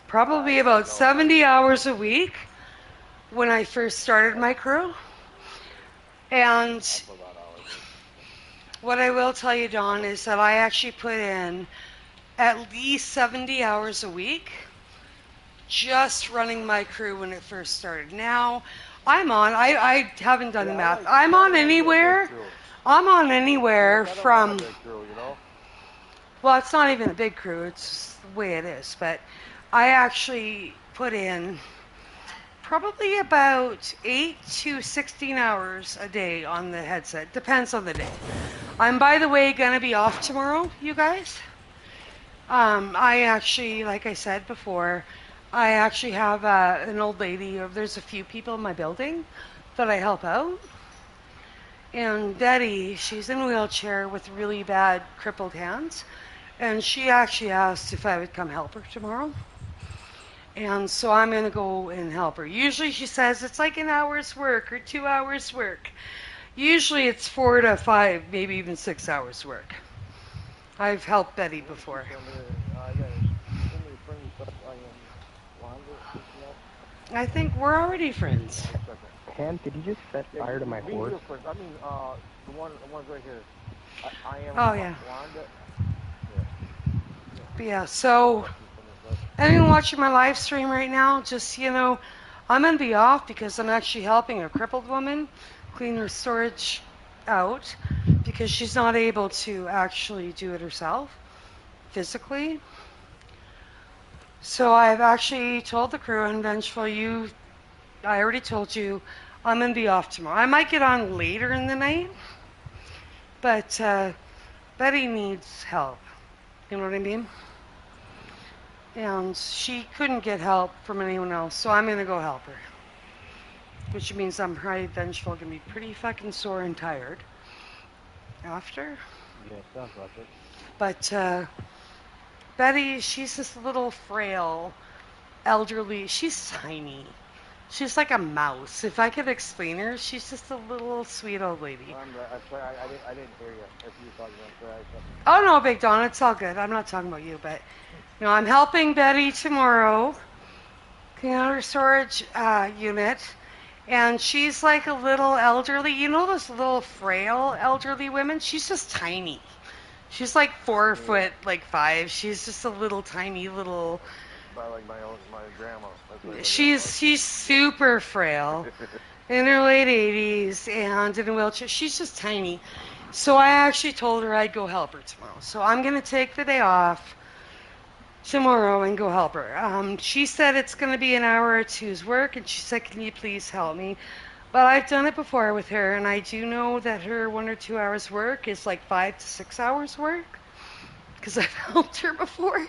probably about 70 hours a week when I first started my crew. And That's a lot of hours. what I will tell you, Dawn, is that I actually put in at least 70 hours a week just running my crew when it first started. Now, I haven't done the math. I'm on anywhere from, well, it's not even a big crew, it's just the way it is, but I actually put in probably about 8 to 16 hours a day on the headset. Depends on the day. I'm, by the way, going to be off tomorrow, you guys. I actually, like I said before, I actually have an old lady, or there's a few people in my building that I help out. And Betty, she's in a wheelchair with really bad crippled hands. And she actually asked if I would come help her tomorrow. And so I'm going to go and help her. Usually she says it's like an hour's work or 2 hours work. Usually it's 4 to 5, maybe even 6 hours work. I've helped Betty before. I think we're already friends. Pam, did you just set fire to my horse? I mean, the one's right here. I am. Oh, yeah. Wanda. But yeah, so anyone watching my live stream right now, just, you know, I'm going to be off because I'm actually helping a crippled woman clean her storage out because she's not able to actually do it herself physically. So I've actually told the crew, and Vengeful, I already told you, I'm going to be off tomorrow. I might get on later in the night, but Betty needs help. You know what I mean? And she couldn't get help from anyone else, so I'm going to go help her. Which means I'm probably Vengeful going to be pretty fucking sore and tired after. Yeah, sounds like it. But Betty, she's this little frail, elderly, she's tiny. She's like a mouse. If I could explain her, she's just a little sweet old lady. I'm sorry, I didn't hear you. If you were talking, I'm sorry. Oh no, Big Don, it's all good. I'm not talking about you, but you know, I'm helping Betty tomorrow clean out her storage unit, and she's like a little elderly. You know those little frail elderly women? She's just tiny. She's like 4 foot, like 5. She's just a little tiny little. Like my grandma. She's super frail, in her late 80s and in a wheelchair. She's just tiny. So I actually told her I'd go help her tomorrow. So I'm gonna take the day off tomorrow and go help her. She said it's gonna be an hour or two's work, and she said, "Can you please help me?" But I've done it before with her, and I do know that her 1 or 2 hours work is like 5 to 6 hours work because I've helped her before.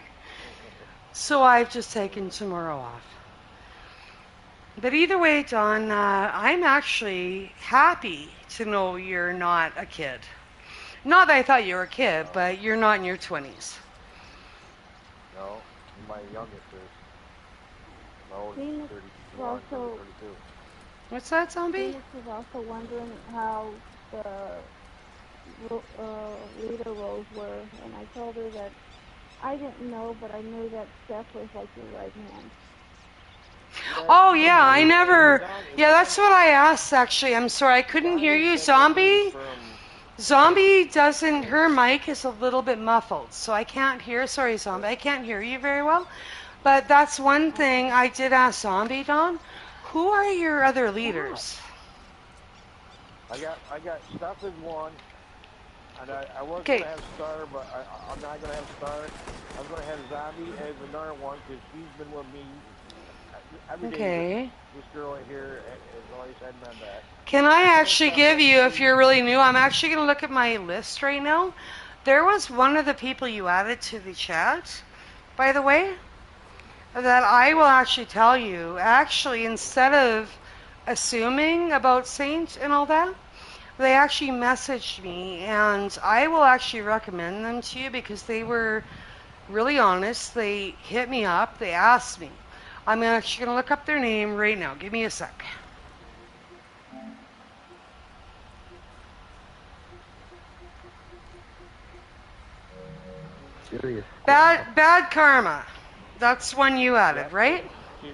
So I've just taken tomorrow off. But either way, Don, I'm actually happy to know you're not a kid. Not that I thought you were a kid, but you're not in your 20s. No, my youngest is. My oldest Phoenix is is 31, also 32. What's that, Zombie? Phoenix is also wondering how the leader roles were, and I told her that I didn't know, but I knew that Steph was like your right hand. Oh, yeah, I never... Yeah, that's what I asked, actually. I'm sorry, I couldn't hear you. Zombie? Zombie doesn't... Her mic is a little bit muffled, so I can't hear... Sorry, Zombie, I can't hear you very well. But that's one thing I did ask Zombie, Don. Who are your other leaders? I got Steph as one. And I was going to have Star, but I'm not going to have Star. I'm going to have Zombie as another one because she's been with me every day. This girl right here has always had my back. Can I actually give you, if you're really new, I'm actually going to look at my list right now. There was one of the people you added to the chat, by the way, that I will actually tell you. Actually, instead of assuming about Saint and all that, they actually messaged me, and I will actually recommend them to you because they were really honest. They hit me up. They asked me. I'm actually going to look up their name right now. Give me a sec. Serious. Bad Karma. That's one you added, right? She's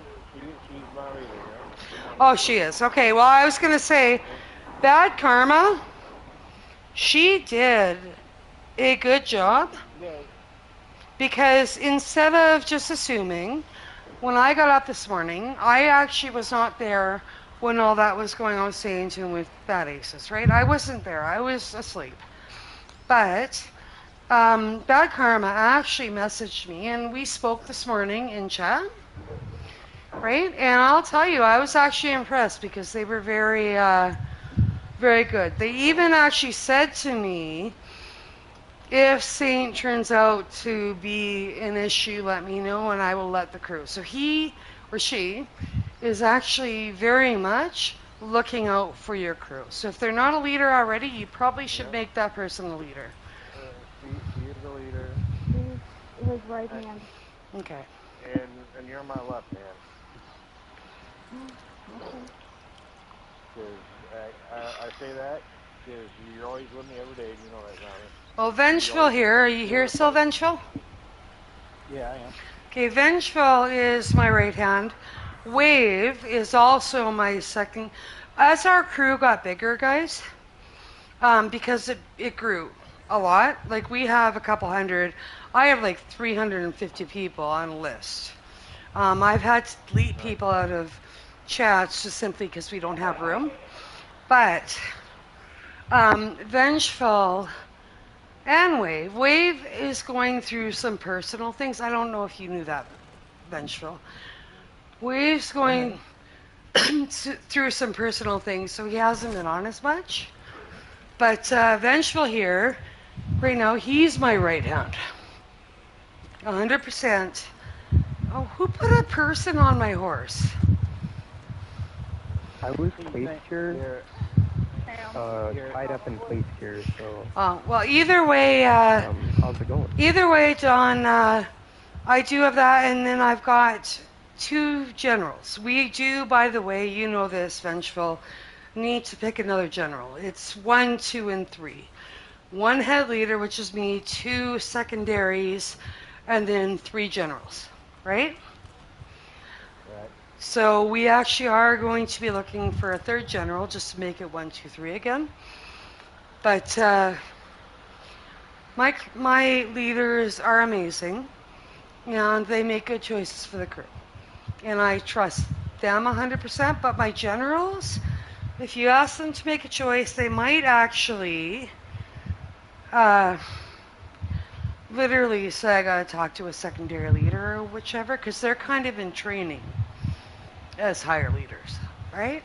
my leader, yeah. Oh, she is. Okay, well, I was going to say, Bad Karma, she did a good job because instead of just assuming, when I got up this morning, I actually was not there when all that was going on, staying tuned with Bad Aces, right? I wasn't there. I was asleep. But Bad Karma actually messaged me, and we spoke this morning in chat, right? And I'll tell you, I was actually impressed because they were very, very good. They even actually said to me, if Saint turns out to be an issue, let me know and I will let the crew. So he or she is actually very much looking out for your crew. So if they're not a leader already, you probably should make that person a leader. He is the leader. He's his right hand. Okay. And you're my left hand. I say that because you're always with me every day, and you know that, Johnny. Well, Vengeful here. Are you here still, Vengeful? Yeah, I am. Okay, Vengeful is my right hand. Wave is also my second. As our crew got bigger, guys, because it grew a lot. Like, we have a couple hundred. I have like 350 people on a list. I've had to delete people out of chats just simply because we don't have room. But Vengeful and Wave. Wave is going through some personal things. I don't know if you knew that, Vengeful. Wave's going through some personal things, so he hasn't been on as much. But Vengeful here, right now, he's my right hand. 100%. Oh, who put a person on my horse? I was placed here, tied up and placed here, so... Oh, well, either way... how's it going? Either way, Don, I do have that, and then I've got 2 generals. We do, by the way, you know this, Vengeful, need to pick another general. It's 1, 2, and 3. 1 head leader, which is me, 2 secondaries, and then 3 generals, right? So we actually are going to be looking for a 3rd general just to make it 1, 2, 3 again. But my leaders are amazing, and they make good choices for the crew. And I trust them 100%, but my generals, if you ask them to make a choice, they might actually literally say, I gotta talk to a secondary leader or whichever, because they're kind of in training as higher leaders, right?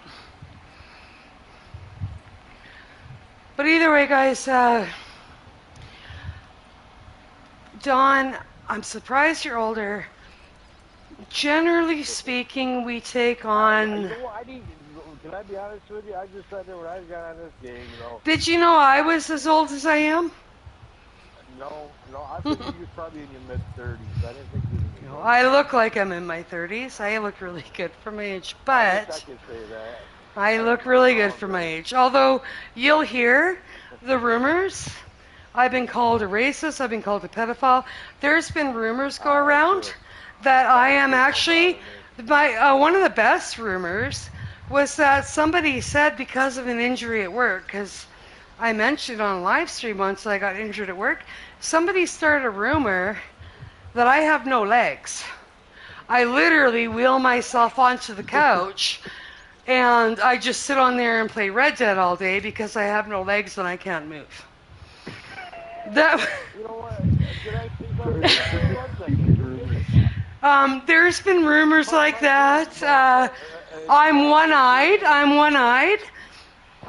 But either way, guys, Dawn, I'm surprised you're older. Generally speaking, we take on... Can I be honest with you? I just thought that when I got on this game, Did you know I was as old as I am? No, I think you was probably in your mid-30s. I didn't think you was in your 30s. I look like I'm in my 30s. I look really good for my age, but I could say that. I look really good for my age. Although you'll hear the rumors. I've been called a racist. I've been called a pedophile. There's been rumors go around that I am actually... one of the best rumors was that somebody said because of an injury at work, because I mentioned on a live stream once I got injured at work, somebody started a rumor that I have no legs. I literally wheel myself onto the couch and I just sit on there and play Red Dead all day because I have no legs and I can't move. That. You know what? Did I see something? There's been rumors like that. I'm one-eyed.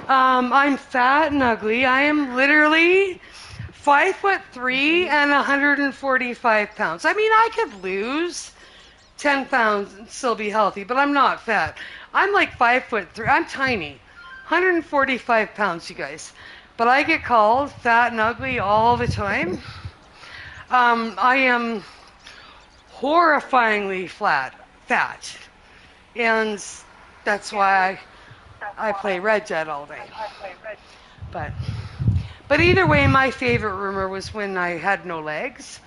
I'm fat and ugly. I am literally 5'3" and 145 pounds. I mean, I could lose 10 pounds and still be healthy, but I'm not fat. I'm like 5'3". I'm tiny, 145 pounds, you guys. But I get called fat and ugly all the time. I am horrifyingly fat, and that's why I play Red Dead all day. But either way, my favorite rumor was when I had no legs.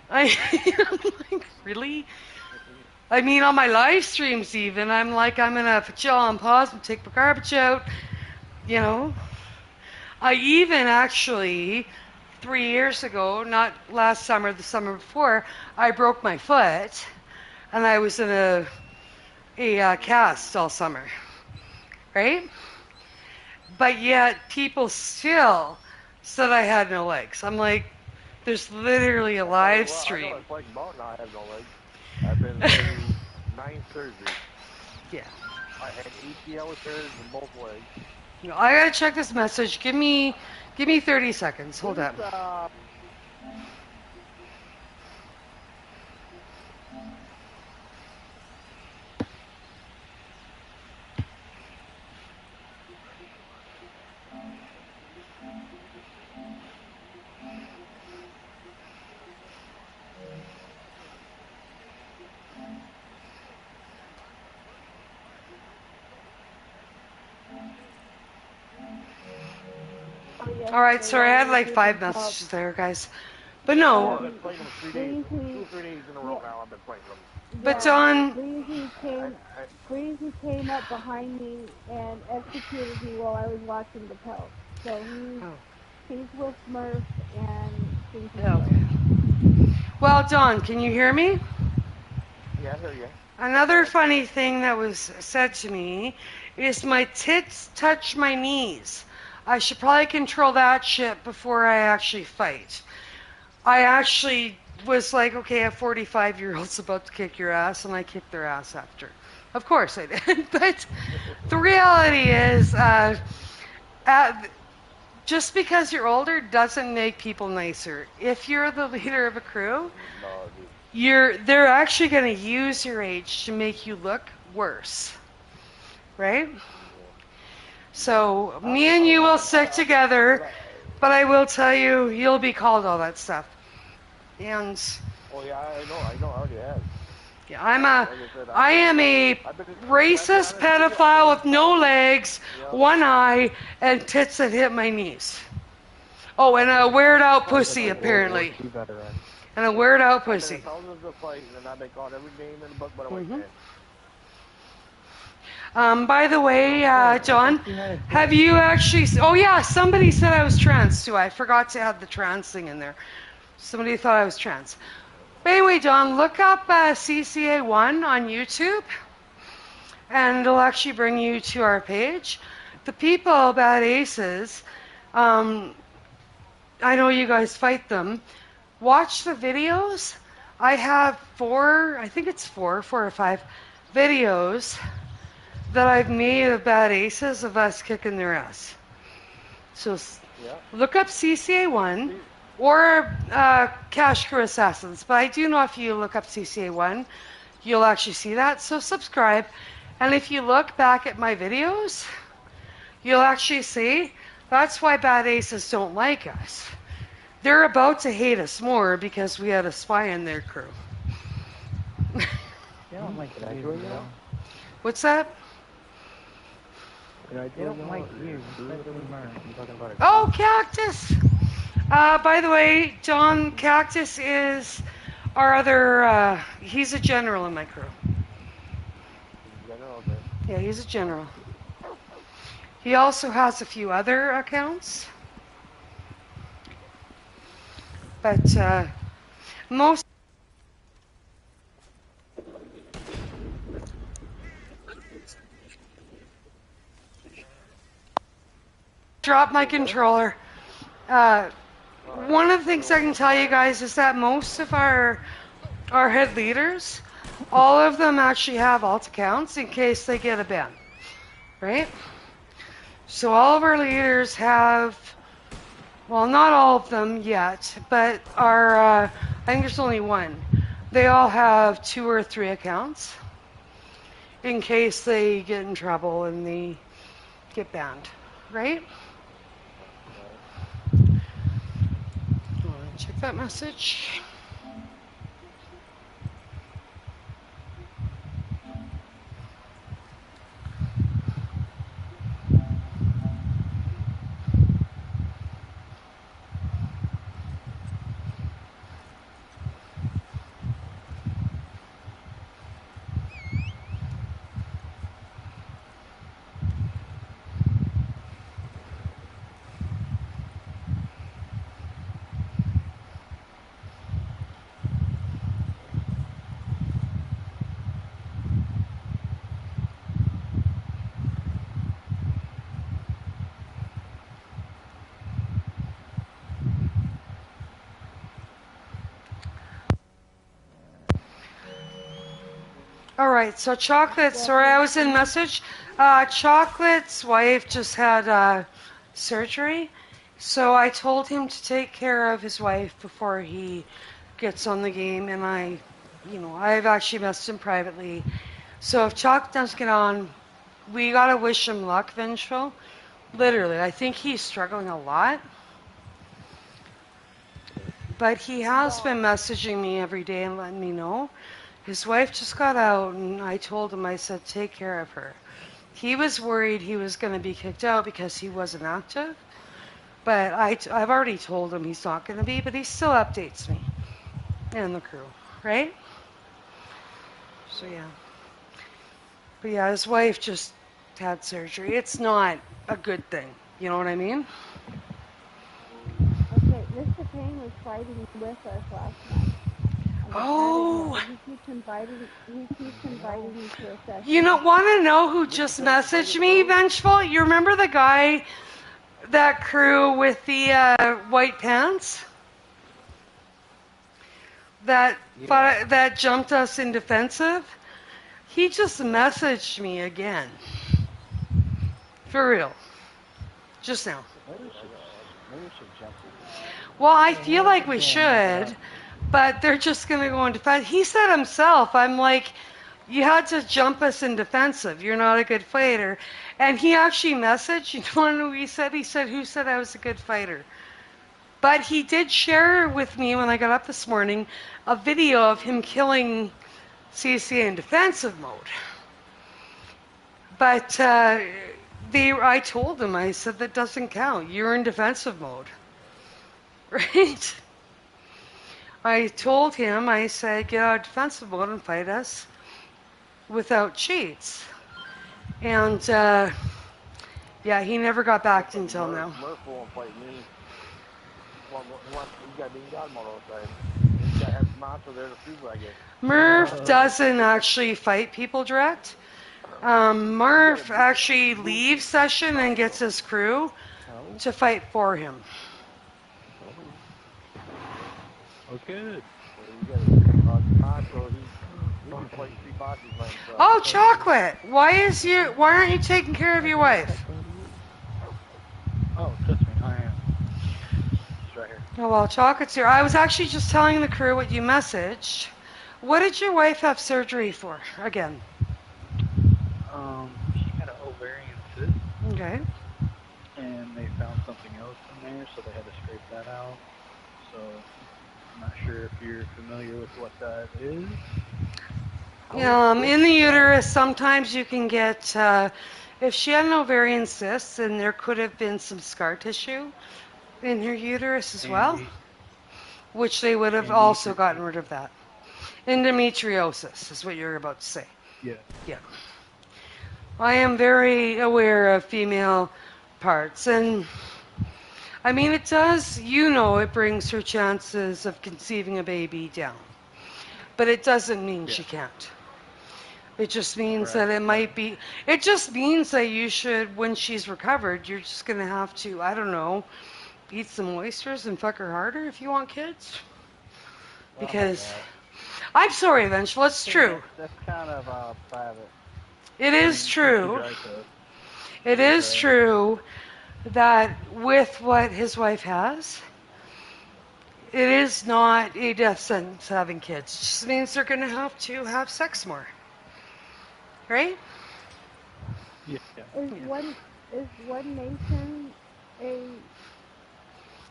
I'm like, really? I mean, on my live streams even, I'm like, I'm gonna put y'all on pause and take my garbage out. You know, I even actually 3 years ago, not last summer, the summer before, I broke my foot, and I was in a cast all summer, right? But yet people still said I had no legs. I'm like, there's literally a live stream. I know it's like about now. I have no legs. I've been through 9 surgeries. Yeah. I had ACL tears in both legs. I gotta check this message. Give me 30 seconds. Hold up. All right, sorry, I had like 5 messages there, guys. But no. I've been playing them 3 days. 2 or 3 days in a row now. I've been playing them. But Don, Breezy came up behind me and executed me while I was watching the pelt. So he's with Smurf and okay. Well, Don, can you hear me? Yeah, I hear you. Another funny thing that was said to me is my tits touch my knees. I should probably control that shit before I actually fight. I actually was like, okay, a 45-year-old's about to kick your ass, and I kicked their ass after. Of course I did. But the reality is, just because you're older doesn't make people nicer. If you're the leader of a crew, they're actually going to use your age to make you look worse. Right? So me and you will stick together, but I will tell you, you'll be called all that stuff. And oh yeah, I know, I already have. Yeah, I am a racist pedophile with no legs, one eye, and tits that hit my knees. Oh, and a weird out pussy apparently. And a weird out pussy. I've been in thousands of fights, and I've been called every name in the book, but I went by the way, John, have you actually... Oh, yeah, somebody said I was trans, too. I forgot to add the trans thing in there. Somebody thought I was trans. But anyway, John, look up Cca1 on YouTube, and it'll actually bring you to our page. The people, Bad Aces, I know you guys fight them. Watch the videos. I have I think it's four or five videos that I've made of Bad Aces of us kicking their ass. So look up Cca1 or Cash Crew Assassins. But I do know if you look up Cca1, you'll actually see that. So subscribe. And if you look back at my videos, you'll actually see that's why Bad Aces don't like us. They're about to hate us more because we had a spy in their crew. They don't like it, I do, you know? What's that? They don't like you, especially Mern. I'm talking about it. Oh, Cactus! By the way, John, Cactus is our other, he's a general in my crew. Yeah, he's a general. He also has a few other accounts. But most... Drop my controller. One of the things I can tell you guys is that most of our head leaders, all of them actually have alt accounts in case they get a ban, right? So all of our leaders have, well, not all of them yet, but I think there's only one. They all have 2 or 3 accounts in case they get in trouble and they get banned, right? Check that message. All right, so Chocolate, sorry I was in message. Chocolate's wife just had surgery, so I told him to take care of his wife before he gets on the game, and I've actually messaged him privately. So if Chocolate does get on, we gotta wish him luck, Vengeful. Literally, I think he's struggling a lot. But he has been messaging me every day and letting me know. His wife just got out, and I told him, I said, take care of her. He was worried he was going to be kicked out because he wasn't active. But I've already told him he's not going to be, but he still updates me and the crew, right? So, yeah. But, yeah, his wife just had surgery. It's not a good thing. You know what I mean? Okay, Mr. Payne was fighting with us last night. Oh! He keeps inviting me to a session. You want to know who just messaged me, Vengeful? You remember the guy, that crew with the white pants? That jumped us in defensive? He just messaged me again. For real. Just now. Maybe we should jump it. Well, I feel like we should, but they're just going to go in defense. He said himself, I'm like, you had to jump us in defensive. You're not a good fighter. And he actually messaged, you want to know what he said? He said, who said I was a good fighter? But he did share with me when I got up this morning a video of him killing Cca in defensive mode. But I told him, I said, that doesn't count. You're in defensive mode. Right? I told him, I said, get out of defensive mode and fight us without cheats. And, yeah, he never got back until now. Murph won't fight me. You got Dean Godmode outside. You got to have Monster there to prove, I guess. Murph doesn't actually fight people direct. Murph actually leaves session and gets his crew to fight for him. Oh, good. Oh, Chocolate! Why aren't you taking care of your wife? Oh, trust me, I am. It's right here. Oh, well, Chocolate's here. I was actually just telling the crew what you messaged. What did your wife have surgery for, again? She had an ovarian cyst. Okay. And they found something else in there, so they had to scrape that out. So, I'm not sure if you're familiar with what that is. In the uterus, sometimes you can get, if she had an ovarian cyst, then there could have been some scar tissue in her uterus as well, which they would have also gotten rid of that. Endometriosis is what you're about to say. Yeah. Yeah. I am very aware of female parts, and I mean, it does, it brings her chances of conceiving a baby down. But it doesn't mean she can't. It just means that it might be, it just means that you should, when she's recovered, you're just going to have to, I don't know, eat some oysters and fuck her harder if you want kids. Because, I'm sorry, Vengeful, it's true. That's kind of private. It is true. It is true that with what his wife has, it is not a death sentence having kids. It just means they're going to have sex more. Right? Yeah. Is one nation a...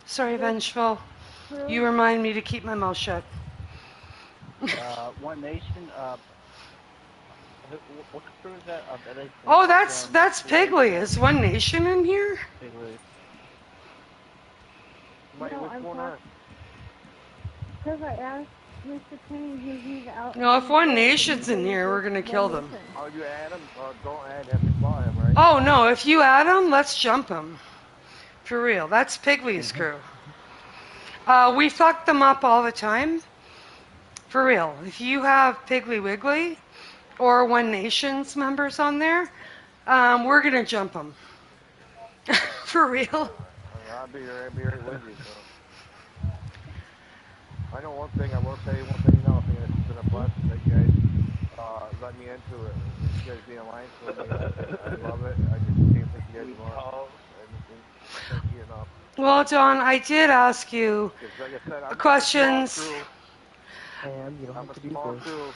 Sorry, Vengeful. You remind me to keep my mouth shut. One Nation, what crew is that? Oh, that's Piggly. Is One Nation in here? Piggly. Because I asked Mr. Payne who he's out. No, if One Nation's in here, we're going to kill them. Oh, you add him? Don't add him, before him, right? Oh, no, if you add him, let's jump him. For real. That's Piggly's crew. We fuck them up all the time. For real. If you have Piggly Wiggly or One Nation's members on there, we're going to jump them. For real. I'll be right with you, so. I know one thing, I will tell you one thing now, it's been a blessing that you guys letting me into it. You guys being alliance with me, I love it. I just can't thank you guys enough. Thank you enough. Well, John, I did ask you Like I said, I'm questions. A small crew. I'm a small crew.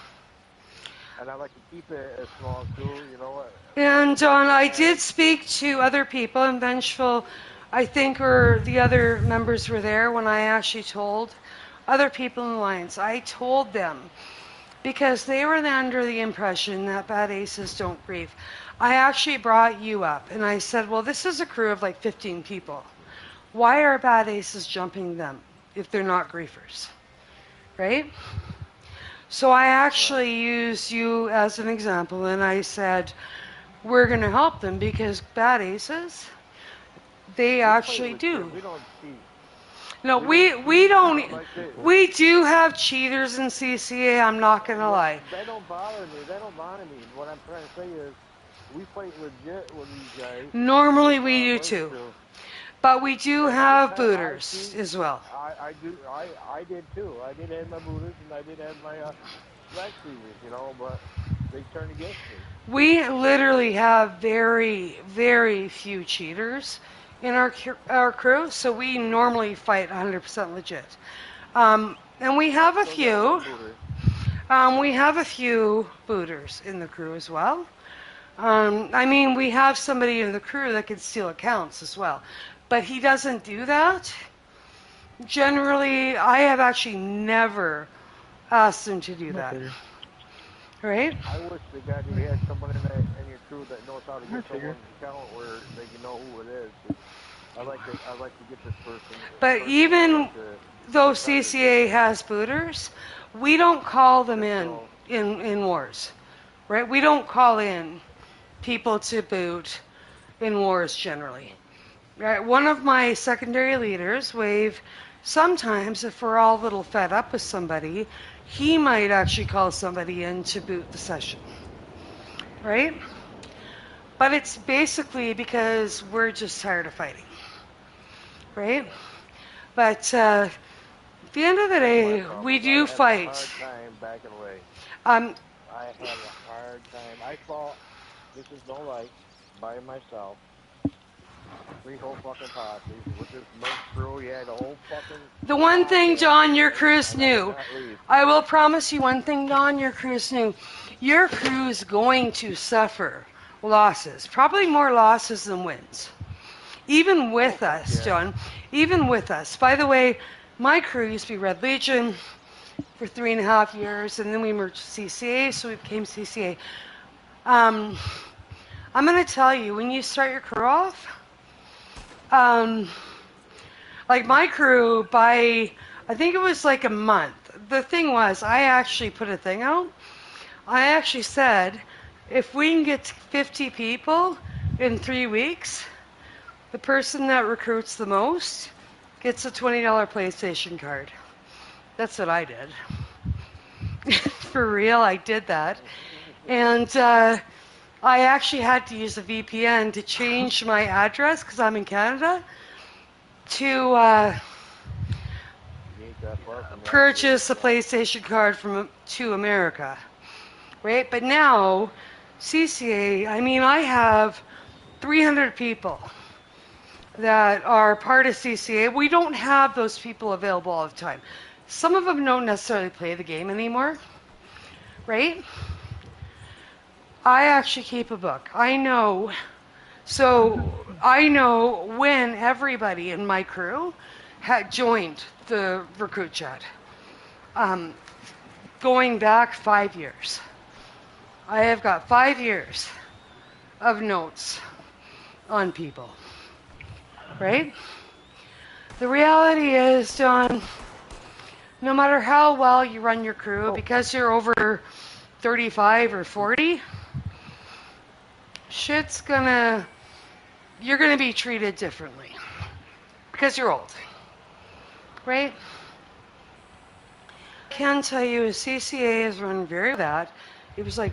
And I like to keep it a small crew, you know what? And John, I did speak to other people, and Vengeful, I think, or the other members were there when I actually told other people in the Alliance. I told them because they were under the impression that bad aces don't grieve. I actually brought you up, and I said, well, this is a crew of like 15 people. Why are bad aces jumping them if they're not griefers? Right? So I actually used you as an example, and I said, we're going to help them because bad aces, they actually do. We don't cheat. No, we don't. We do have cheaters in CCA, I'm not going to lie. That don't bother me. That don't bother me. What I'm trying to say is, we fight legit with these guys. Normally we do too. But we do have booters as well. I do. I did too. I did have my booters and I did have my flag cleavers, you know, but they turned against me. We literally have very, very few cheaters in our crew, so we normally fight 100% legit. And we have a few. We have a few booters in the crew as well. I mean, we have somebody in the crew that can steal accounts as well. But he doesn't do that. Generally, I have actually never asked him to do that. Right? I wish to God you had someone in your crew that knows how to get someone's account where they can know who it is. I like to get this person. But even though CCA has booters, we don't call them in wars. Right? We don't call in people to boot in wars generally. Right, one of my secondary leaders, Wave, sometimes if we're all a little fed up with somebody, he might actually call somebody in to boot the session. Right? But it's basically because we're just tired of fighting. Right? But at the end of the day, we do fight. I had a hard time backing away. I had a hard time. I fought, this is no lie, by myself. 3 whole fucking posses with this merc crew. You had a whole fucking. The one thing, John, your crew's new. I will promise you one thing, Don, your crew's new. Your crew's going to suffer losses, probably more losses than wins. Even with us, John, even with us. By the way, my crew used to be Red Legion for 3.5 years, and then we merged to CCA, so we became CCA. I'm going to tell you, when you start your crew off, like my crew, by, I think it was like a month. The thing was, I actually put a thing out. I actually said, if we can get 50 people in 3 weeks, the person that recruits the most gets a $20 PlayStation card. That's what I did. For real, I did that. And I actually had to use a VPN to change my address, because I'm in Canada, to purchase a PlayStation card to America. Right? But now, CCA, I mean, I have 300 people that are part of CCA. We don't have those people available all the time. Some of them don't necessarily play the game anymore. Right? I actually keep a book. I know when everybody in my crew had joined the recruit chat. Going back 5 years. I have got 5 years of notes on people. Right? The reality is, John, no matter how well you run your crew, because you're over 35 or 40, you're gonna be treated differently because you're old, right? I can tell you, CCA is run very bad. It was like